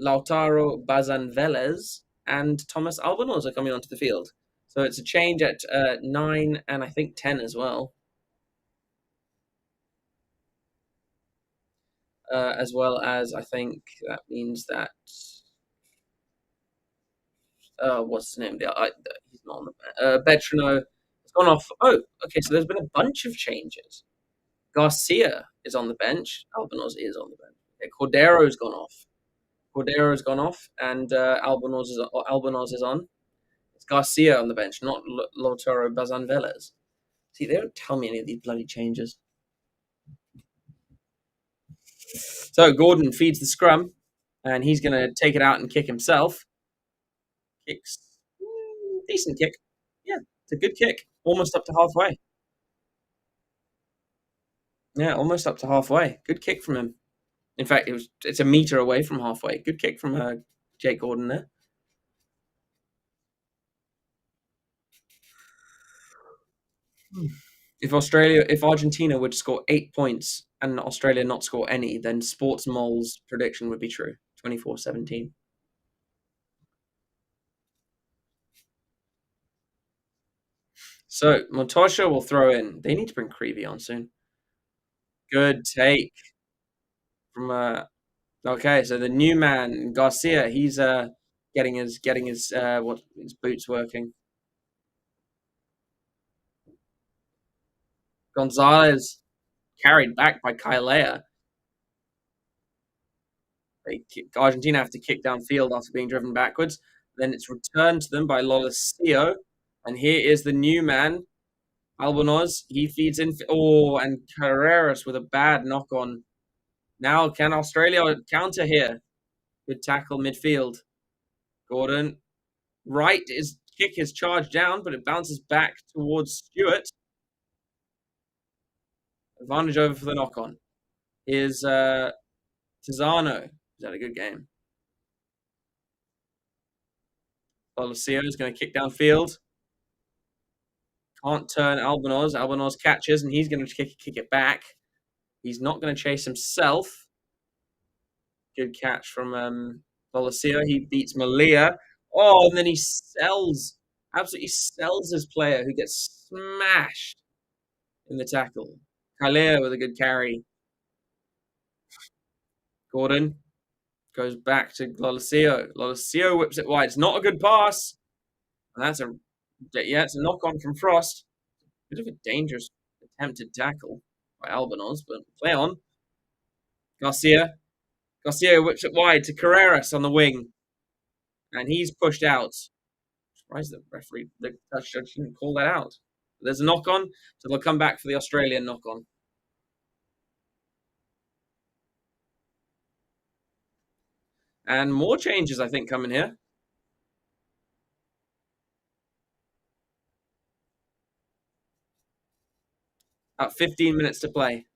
Lautaro Bazan-Velez and Thomas Albanos are coming onto the field. So it's a change at 9 and I think 10 as well. As well as I think that means that what's his name? He's not on the Betrano. It's gone off. Oh, okay. So there's been a bunch of changes. Garcia is on the bench. Albanos is on the bench. Okay, Cordero's gone off. Cordero's gone off, and Albanos is on. It's Garcia on the bench, not Lautaro Bazan-Velez. See, they don't tell me any of these bloody changes. So Gordon feeds the scrum, and he's going to take it out and kick himself. Kicks. Decent kick. Yeah, it's a good kick. Almost up to halfway. Yeah, almost up to halfway. Good kick from him. In fact, it's a meter away from halfway. Good kick from Jake Gordon there. If Argentina would score 8 points and Australia not score any, then Sports Mole's prediction would be true. 24-17. So Montosha will throw in. They need to bring Creevy on soon. Good take from okay, so the new man, Garcia, he's getting his boots working. Gonzalez carried back by Kailea. Argentina have to kick downfield after being driven backwards. Then it's returned to them by Lolosio. And here is the new man, Albonoz. He feeds in. Oh, and Carreras with a bad knock on. Now, can Australia counter here? Good tackle midfield. Gordon. Right, his kick is charged down, but it bounces back towards Stewart. Advantage over for the knock on. Is Tizano. Is that a good game? Lolosio is going to kick downfield. Can't turn Albonoz. Albonoz catches, and he's going to kick it back. He's not going to chase himself. Good catch from Lolosio. He beats Malia. Oh, and then he absolutely sells his player who gets smashed in the tackle. Kalea with a good carry. Gordon goes back to Lolosio. Lolosio whips it wide. It's not a good pass. And it's a knock on from Frost. Bit of a dangerous attempted tackle by Albonoz, but play on. Garcia whips it wide to Carreras on the wing. And he's pushed out. Surprised the referee, the touch judge didn't call that out. There's a knock on, so they'll come back for the Australian knock on. And more changes, I think, coming here. About 15 minutes to play.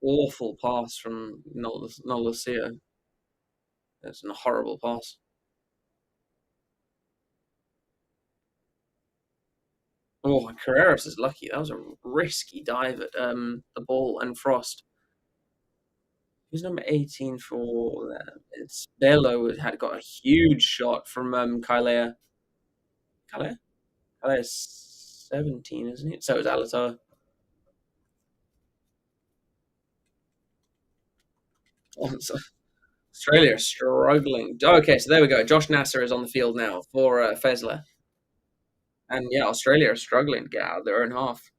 Awful pass from Nolosio. That's a horrible pass. Oh, and Carreras is lucky. That was a risky dive at the ball and Frost. Who's number 18 for them? It's Bello had got a huge shot from Kailea. Kailea? Kailea's 17, isn't it? So is Alatar. Oh, Australia are struggling. Okay, so there we go. Josh Nasser is on the field now for Fezler. And yeah, Australia are struggling to get out of their own half.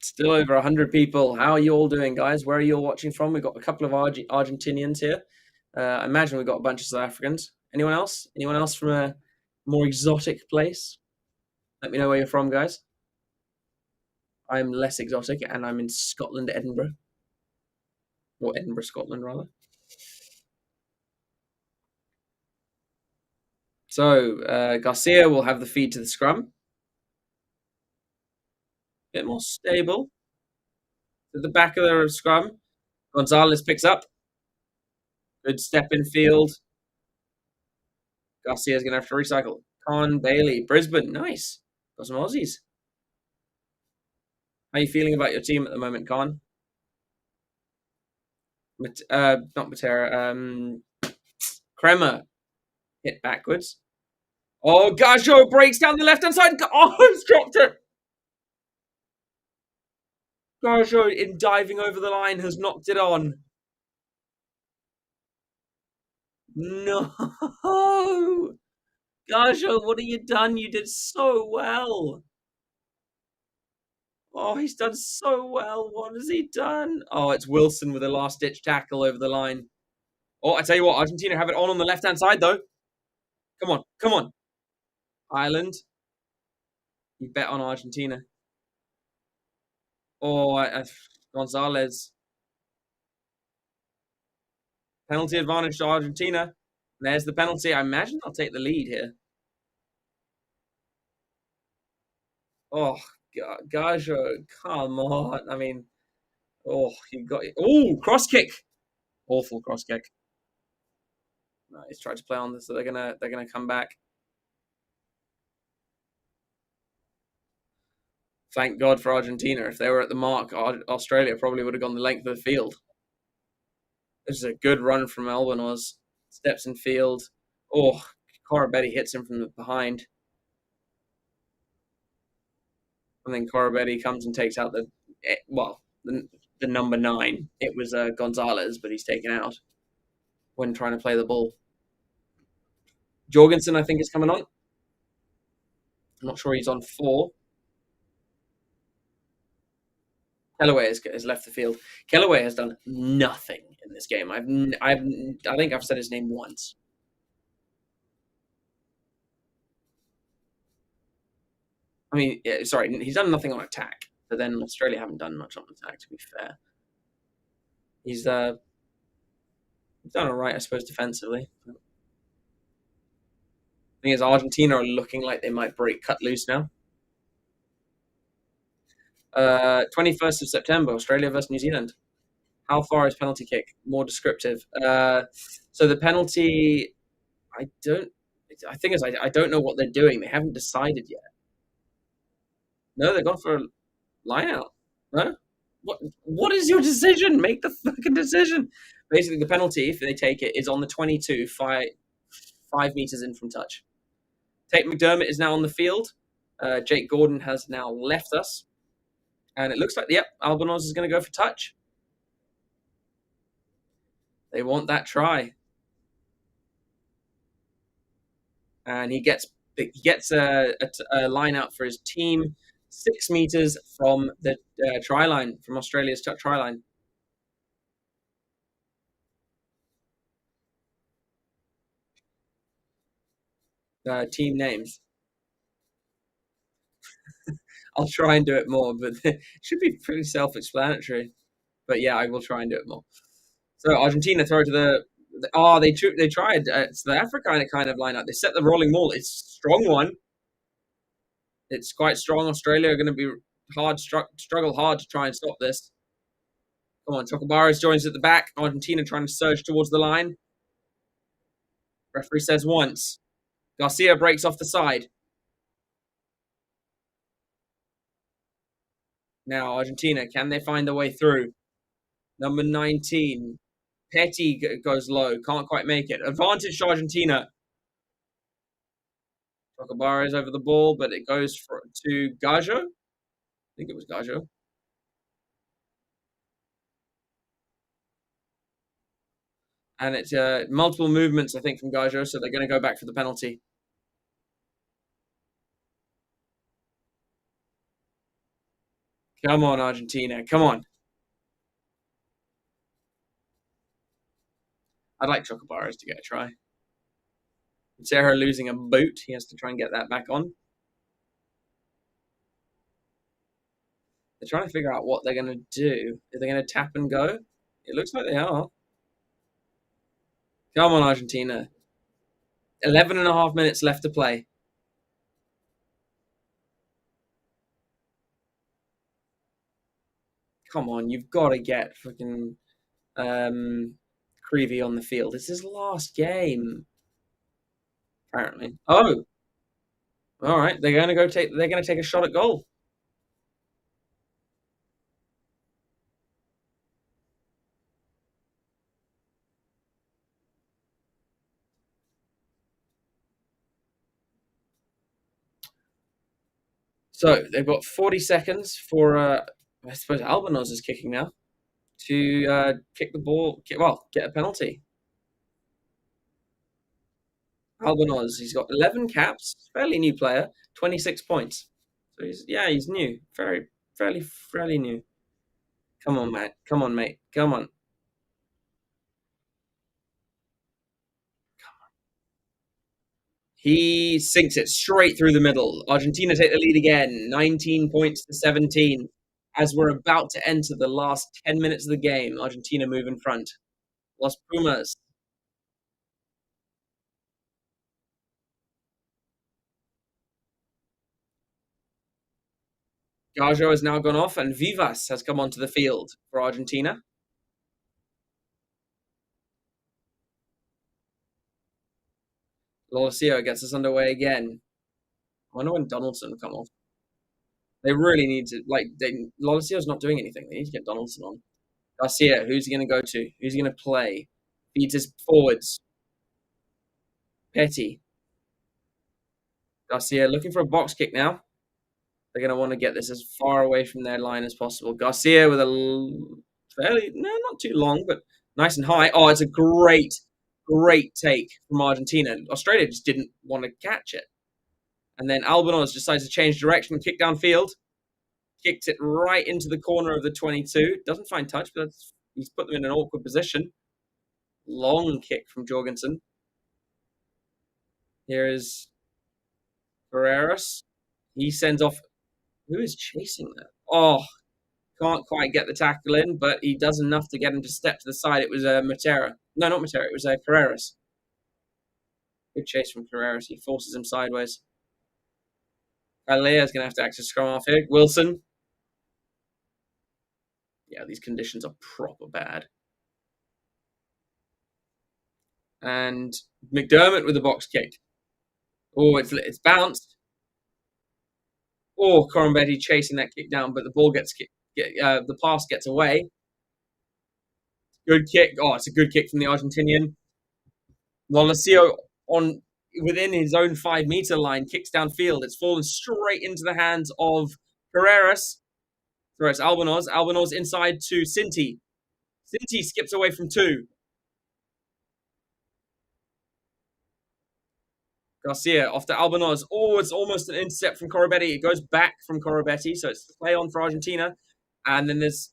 Still over 100 people. How are you all doing, guys? Where are you all watching from? We've got a couple of Argentinians here. I imagine we've got a bunch of South Africans. Anyone else? Anyone else from a more exotic place? Let me know where you're from, guys. I'm less exotic, and I'm in Scotland, Edinburgh. Or Edinburgh, Scotland, rather. So, Garcia will have the feed to the scrum. A bit more stable. To the back of the scrum. Gonzalez picks up. Good step in field. Garcia's going to have to recycle. Con Bailey, Brisbane. Nice. Got some Aussies. How are you feeling about your team at the moment, Con? Not Matera. Kremer hit backwards. Oh, Gajo breaks down the left-hand side. Oh, he's dropped it. Gajo, in diving over the line, has knocked it on. No. Gajo, what have you done? You did so well. Oh, he's done so well. What has he done? Oh, it's Wilson with a last-ditch tackle over the line. Oh, I tell you what, Argentina have it on the left-hand side, though. Come on, come on. Ireland. You bet on Argentina. Oh, Gonzalez. Penalty advantage to Argentina. There's the penalty. I imagine I'll take the lead here. Oh, Gajo, come on. I mean, oh, you got it. Oh, cross kick. Awful cross kick. No, he's tried to play on this, so they're gonna come back. Thank God for Argentina. If they were at the mark, Australia probably would have gone the length of the field. This is a good run from Albanos. Steps in field. Oh, Corabetti hits him from the behind. And then Corabetti comes and takes out the number 9. It was Gonzalez, but he's taken out when trying to play the ball. Jorgensen, I think, is coming on. I'm not sure he's on 4. Kellaway has left the field. Kellaway has done nothing in this game. I think I've said his name once. I mean, yeah, sorry, he's done nothing on attack, but then Australia haven't done much on attack, to be fair. He's done all right, I suppose, defensively. The thing is, Argentina are looking like they might cut loose now. 21st of September, Australia versus New Zealand. How far is penalty kick? More descriptive. So the penalty, I don't know what they're doing. They haven't decided yet. No, they've gone for a line out. No? What is your decision? Make the fucking decision. Basically, the penalty, if they take it, is on the 22, 5 meters in from touch. Tate McDermott is now on the field. Jake Gordon has now left us. And it looks like, yep, Albanos is going to go for touch. They want that try. And he gets a line out for his team 6 meters from the try line, from Australia's try line. Team names. I'll try and do it more, but it should be pretty self-explanatory. But yeah, I will try and do it more. So Argentina throw to they tried. It's the Africa kind of lineup. They set the rolling maul. It's a strong one. It's quite strong. Australia are going to be struggle hard to try and stop this. Come on, Chocobares joins at the back. Argentina trying to surge towards the line. Referee says once. Garcia breaks off the side. Now Argentina, can they find their way through? Number 19. Petty goes low. Can't quite make it. Advantage to Argentina. Chocobares over the ball, but it goes to Gajo. I think it was Gajo. And it's multiple movements, I think, from Gajo, so they're going to go back for the penalty. Come on, Argentina. Come on. I'd like Chocobares to get a try. Sarah losing a boot. He has to try and get that back on. They're trying to figure out what they're going to do. Are they going to tap and go? It looks like they are. Come on, Argentina. 11 and a half minutes left to play. Come on, you've got to get fucking Creevy on the field. It's his last game, apparently. Oh, all right. They're going to take a shot at goal. So they've got 40 seconds for, I suppose Albanos is kicking now, to kick the ball, get a penalty. Albanos, he's got 11 caps, fairly new player, 26 points. So he's new, fairly new. Come on, Matt. Come on, mate. Come on. He sinks it straight through the middle. Argentina take the lead again, 19 points to 17. As we're about to enter the last 10 minutes of the game, Argentina move in front. Los Pumas. Gajo has now gone off, and Vivas has come onto the field for Argentina. Lolosio gets us underway again. I wonder when Donaldson will come off. They really need to, Lolosio's not doing anything. They need to get Donaldson on. Garcia, who's he going to go to? Who's he going to play? Feeds his forwards. Petty. Garcia looking for a box kick now. They're going to want to get this as far away from their line as possible. Garcia with a fairly, no, not too long, but nice and high. Oh, it's a great, great take from Argentina. Australia just didn't want to catch it. And then Albanos decides to change direction, kick downfield. Kicked it right into the corner of the 22. Doesn't find touch, but he's put them in an awkward position. Long kick from Jorgensen. Here is Ferreras. He sends off. Who is chasing that? Oh, can't quite get the tackle in, but he does enough to get him to step to the side. It was Matera. No, not Matera. It was Ferreras. Good chase from Ferreras. He forces him sideways. Galea is going to have to actually scrum off here. Wilson. Yeah, these conditions are proper bad. And McDermott with the box kick. Oh, it's bounced. Oh, Corumbetti chasing that kick down, but the ball gets kicked. The pass gets away. Good kick. Oh, it's a good kick from the Argentinian. Lolesio on within his own 5-meter line kicks downfield. It's fallen straight into the hands of Carreras. So it's Albanos. Albanos inside to Cinti. Cinti skips away from 2. Garcia off to Albanos. Oh, it's almost an intercept from Corumbetti. It goes back from Corumbetti, so it's play on for Argentina. And then there's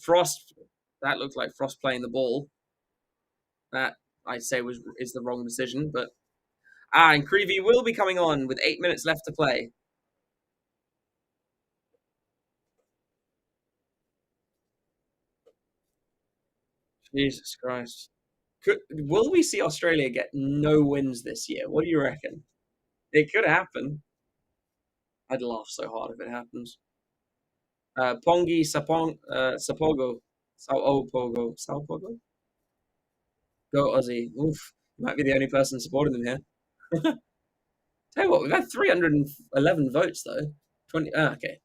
Frost. That looked like Frost playing the ball. That I'd say is the wrong decision, but and Creevy will be coming on with 8 minutes left to play. Jesus Christ. Will we see Australia get no wins this year? What do you reckon? It could happen. I'd laugh so hard if it happens. Pongi Sapogo. Saupogo? Go Aussie. Oof. Might be the only person supporting them here. Tell you what, we've had 311 votes though. 25%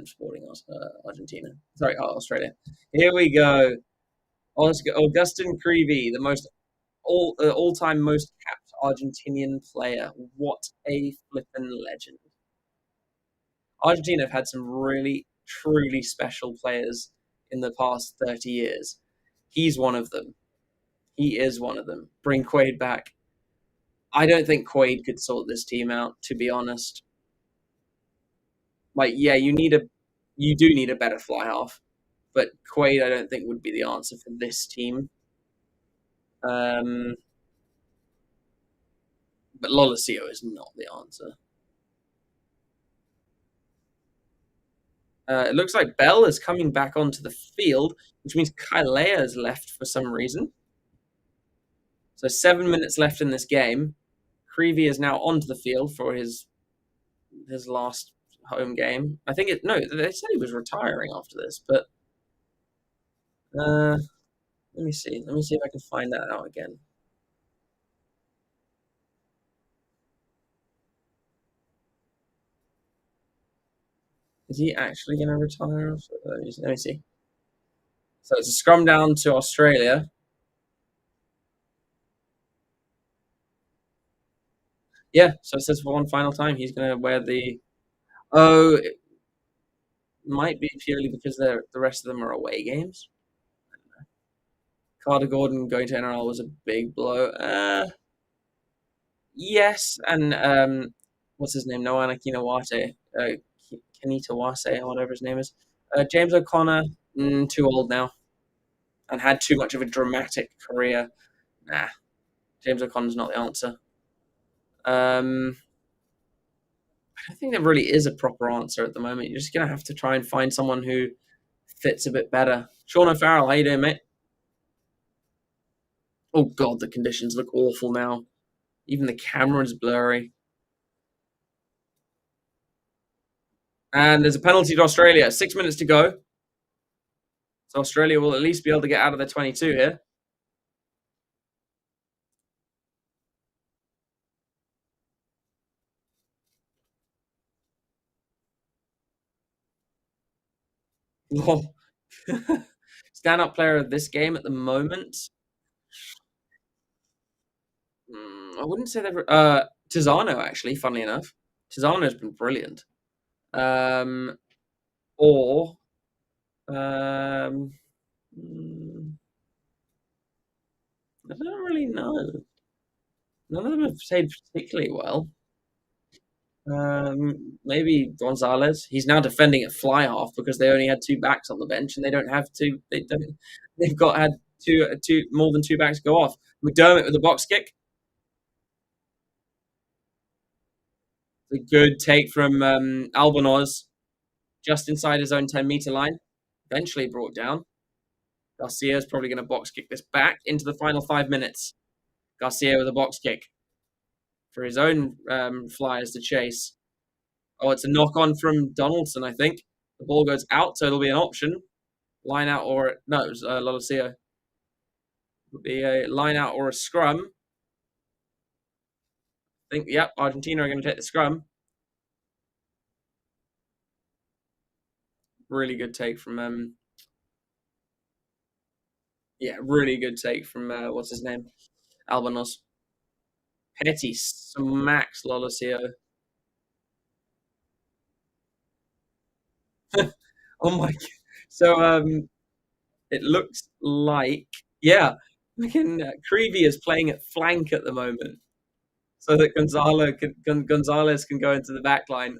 supporting us, Argentina. Sorry, Australia. Here we go. Augustin Creevy, the all-time most capped Argentinian player. What a flippin' legend! Argentina have had some really, truly special players in the past 30 years. He's one of them. He is one of them. Bring Quaid back. I don't think Quaid could sort this team out, to be honest. Like, yeah, you do need a better fly half, but Quaid I don't think would be the answer for this team. But Lolesio is not the answer. It looks like Bell is coming back onto the field, which means Kailea is left for some reason. So 7 minutes left in this game. Creevy is now onto the field for his last home game. I think they said he was retiring after this, but let me see. Let me see if I can find that out again. Is he actually going to retire? Let me see. So it's a scrum down to Australia. Yeah, so it says for one final time he's going to wear the. Oh, it might be purely because the rest of them are away games. Carter Gordon going to NRL was a big blow. Yes, and what's his name? Noana Kinawate, Kenita Wase, or whatever his name is. James O'Connor, too old now, and had too much of a dramatic career. Nah, James O'Connor's not the answer. I don't think there really is a proper answer at the moment. You're just gonna have to try and find someone who fits a bit better. Sean O'Farrell, how you doing, mate? Oh god, the conditions look awful now. Even the camera's blurry. And there's a penalty to Australia. 6 minutes to go. So Australia will at least be able to get out of the 22 here. Oh. Stand-up player of this game at the moment. I wouldn't say they've. Tizano actually. Funnily enough, Tizano's been brilliant. Um, or um, I don't really know. None of them have played particularly well. Maybe Gonzalez. He's now defending at fly half because they only had two backs on the bench, and they don't have two. They don't. They've got had two more than two backs go off. McDermott with a box kick. A good take from Albonoz, just inside his own 10-meter line. Eventually brought down. Garcia is probably going to box kick this back into the final 5 minutes. Garcia with a box kick for his own flyers to chase. Oh, it's a knock on from Donaldson, I think. The ball goes out, so it'll be an option. Line out or no, it was Lolosio. Would be a line out or a scrum. I think, yep, Argentina are going to take the scrum. Really good take from yeah, really good take from what's his name? Albanos. Petty smacks Lolosio. Oh my god. So it looks like yeah, freaking Creevy is playing at flank at the moment. So that Gonzalez can go into the back line.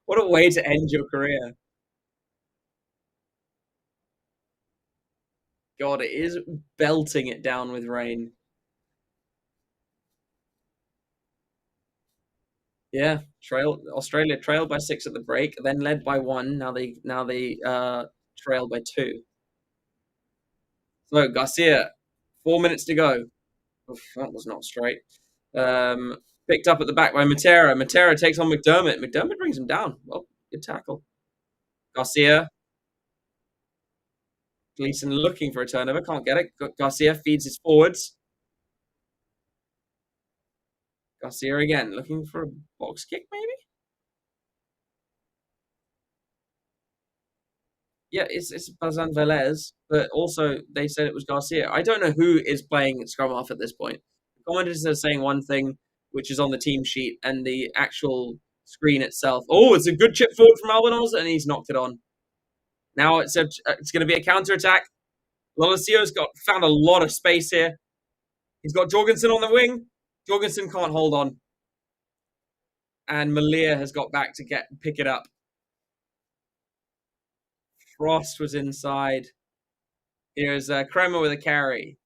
What a way to end your career. God, it is belting it down with rain. Yeah, Australia trailed by 6 at the break, then led by 1. Now they trail by 2. So Garcia, 4 minutes to go. Oof, that was not straight. Picked up at the back by Matera. Matera takes on McDermott. McDermott brings him down. Well, good tackle. Garcia. Gleason looking for a turnover. Can't get it. Garcia feeds his forwards. Garcia again. Looking for a box kick, maybe? Yeah, it's Bazan Velez, but also they said it was Garcia. I don't know who is playing scrum half at this point. The commentators are saying one thing, which is on the team sheet, and the actual screen itself. Oh, it's a good chip forward from Albanos, and he's knocked it on. Now it's going to be a counter attack. Lolosio's found a lot of space here. He's got Jorgensen on the wing. Jorgensen can't hold on, and Malia has got back to pick it up. Frost was inside. Here's Kremer with a carry.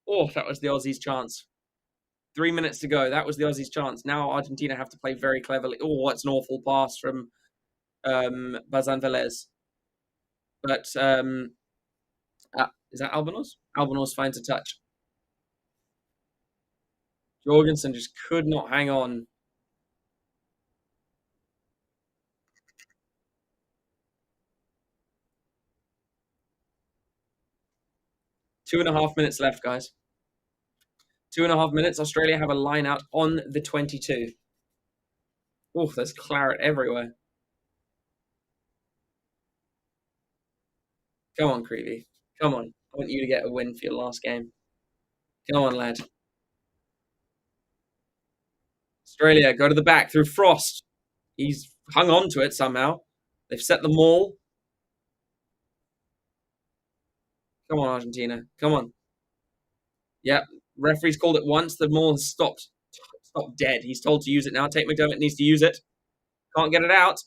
Oh, that was the Aussies' chance. 3 minutes to go. That was the Aussies' chance. Now Argentina have to play very cleverly. Oh, it's an awful pass from Bazan Velez. But is that Albanos? Albanos finds a touch. Jorgensen just could not hang on. Two and a half minutes left, guys. 2.5 minutes. Australia have a line out on the 22. Oh, there's claret everywhere. Come on, Creevy. Come on. I want you to get a win for your last game. Come on, lad. Australia, go to the back through Frost. He's hung on to it somehow. They've set the maul. Come on, Argentina. Come on. Yep. Referee's called it once. The maul has stopped. Stopped dead. He's told to use it now. Tate McDermott needs to use it. Can't get it out.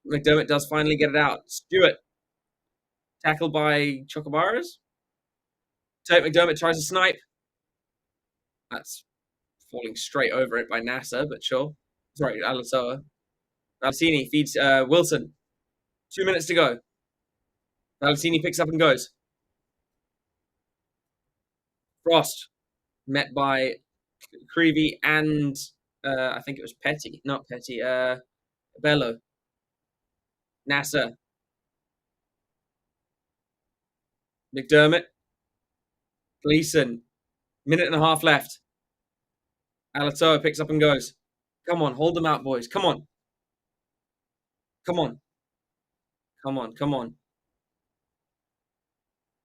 McDermott does finally get it out. Stewart. Tackled by Chocobaras. Tate McDermott tries to snipe. That's falling straight over it by NASA, but sure. Sorry, Alasoa. Valentini feeds Wilson. 2 minutes to go. Valentini picks up and goes. Frost met by Creevy and I think it was Petty. Not Petty. Bello. NASA. McDermott. Gleason. Minute and a half left. Alatoa picks up and goes. Come on, hold them out, boys. Come on. Come on. Come on, come on.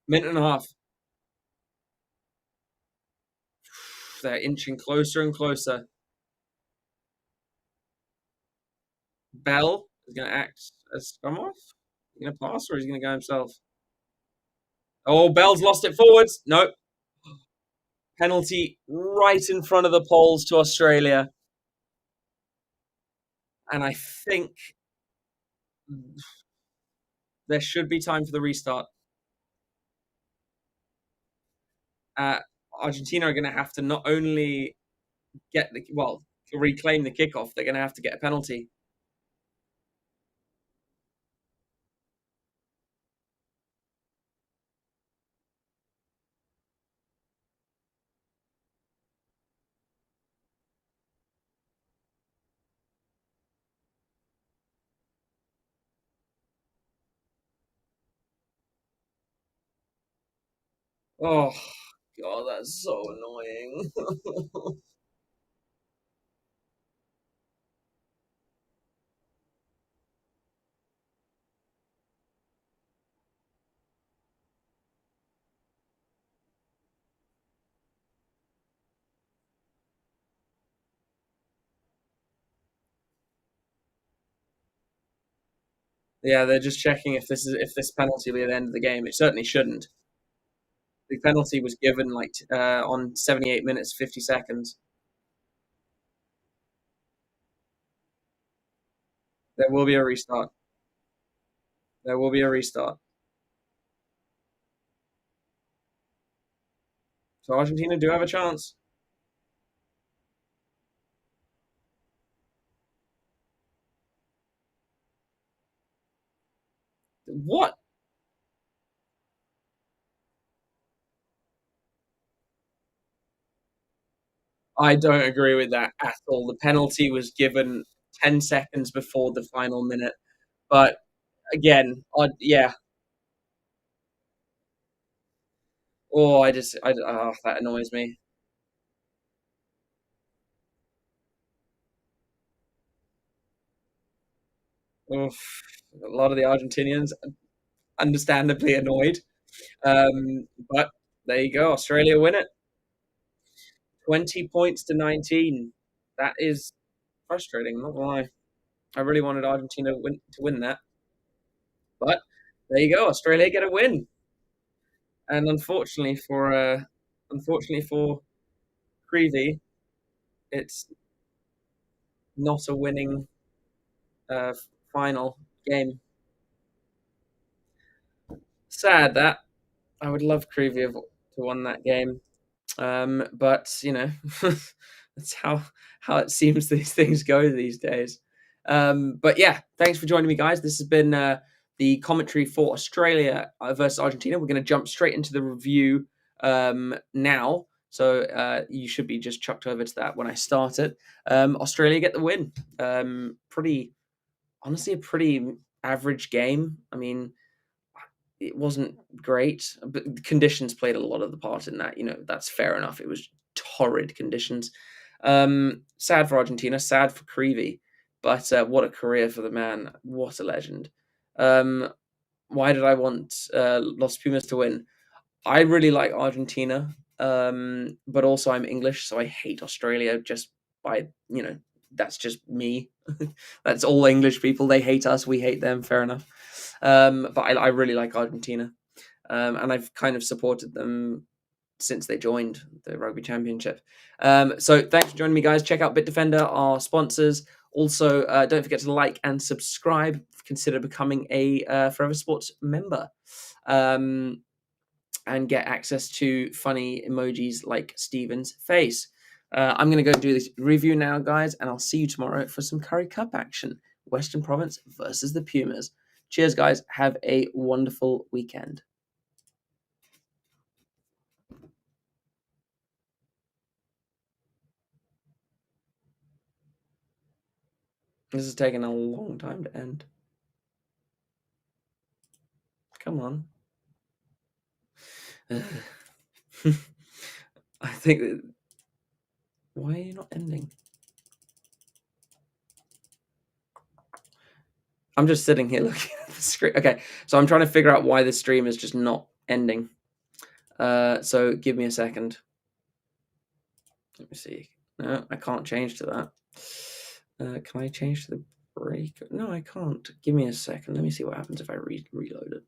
Minute and a half. They're inching closer and closer. Bell is going to act as scrum off. He's going to pass or he's going to go himself. Oh, Bell's lost it forwards. No. Penalty right in front of the poles to Australia. And I think there should be time for the restart. Uh, Argentina are going to have to not only get to reclaim the kickoff, they're going to have to get a penalty. Oh, God, that's so annoying. Yeah, they're just checking if this penalty will be at the end of the game. It certainly shouldn't. The penalty was given on 78 minutes 50 seconds. There will be a restart. There will be a restart. So Argentina do have a chance. What? I don't agree with that at all. The penalty was given 10 seconds before the final minute. But again, yeah. Oh, that annoys me. Oof. A lot of the Argentinians understandably annoyed. But there you go. Australia win it. 20 points to 19. That is frustrating, not gonna lie. I really wanted Argentina to win that. But there you go. Australia get a win. And unfortunately for Creevy, it's not a winning uh, final game. Sad that. I would love Creevy to won that game. But that's how it seems these things go these days. But yeah, thanks for joining me, guys. This has been the commentary for Australia versus Argentina. We're going to jump straight into the review now. So you should be just chucked over to that when I start it. Australia get the win. Honestly, a pretty average game. I mean, it wasn't great, but the conditions played a lot of the part in that. That's fair enough. It was torrid conditions. Sad for Argentina, sad for Creevy, but what a career for the man. What a legend. Um, why did I want Los Pumas to win? I really like Argentina, but also I'm English, so I hate Australia just by, that's just me. That's all English people. They hate us, we hate them, fair enough. But I really like Argentina, and I've kind of supported them since they joined the Rugby Championship. So thanks for joining me, guys. Check out BitDefender, our sponsors. Also, don't forget to like and subscribe. Consider becoming a Forever Sports member. And get access to funny emojis like Steven's face. I'm going to go do this review now, guys, and I'll see you tomorrow for some Curry Cup action. Western Province versus the Pumas. Cheers, guys. Have a wonderful weekend. This is taking a long time to end. Come on. I think that... Why are you not ending? I'm just sitting here looking at the Okay, so I'm trying to figure out why this stream is just not ending. So give me a second. Let me see. No, I can't change to that. Can I change to the break? No, I can't. Give me a second. Let me see what happens if I reload it.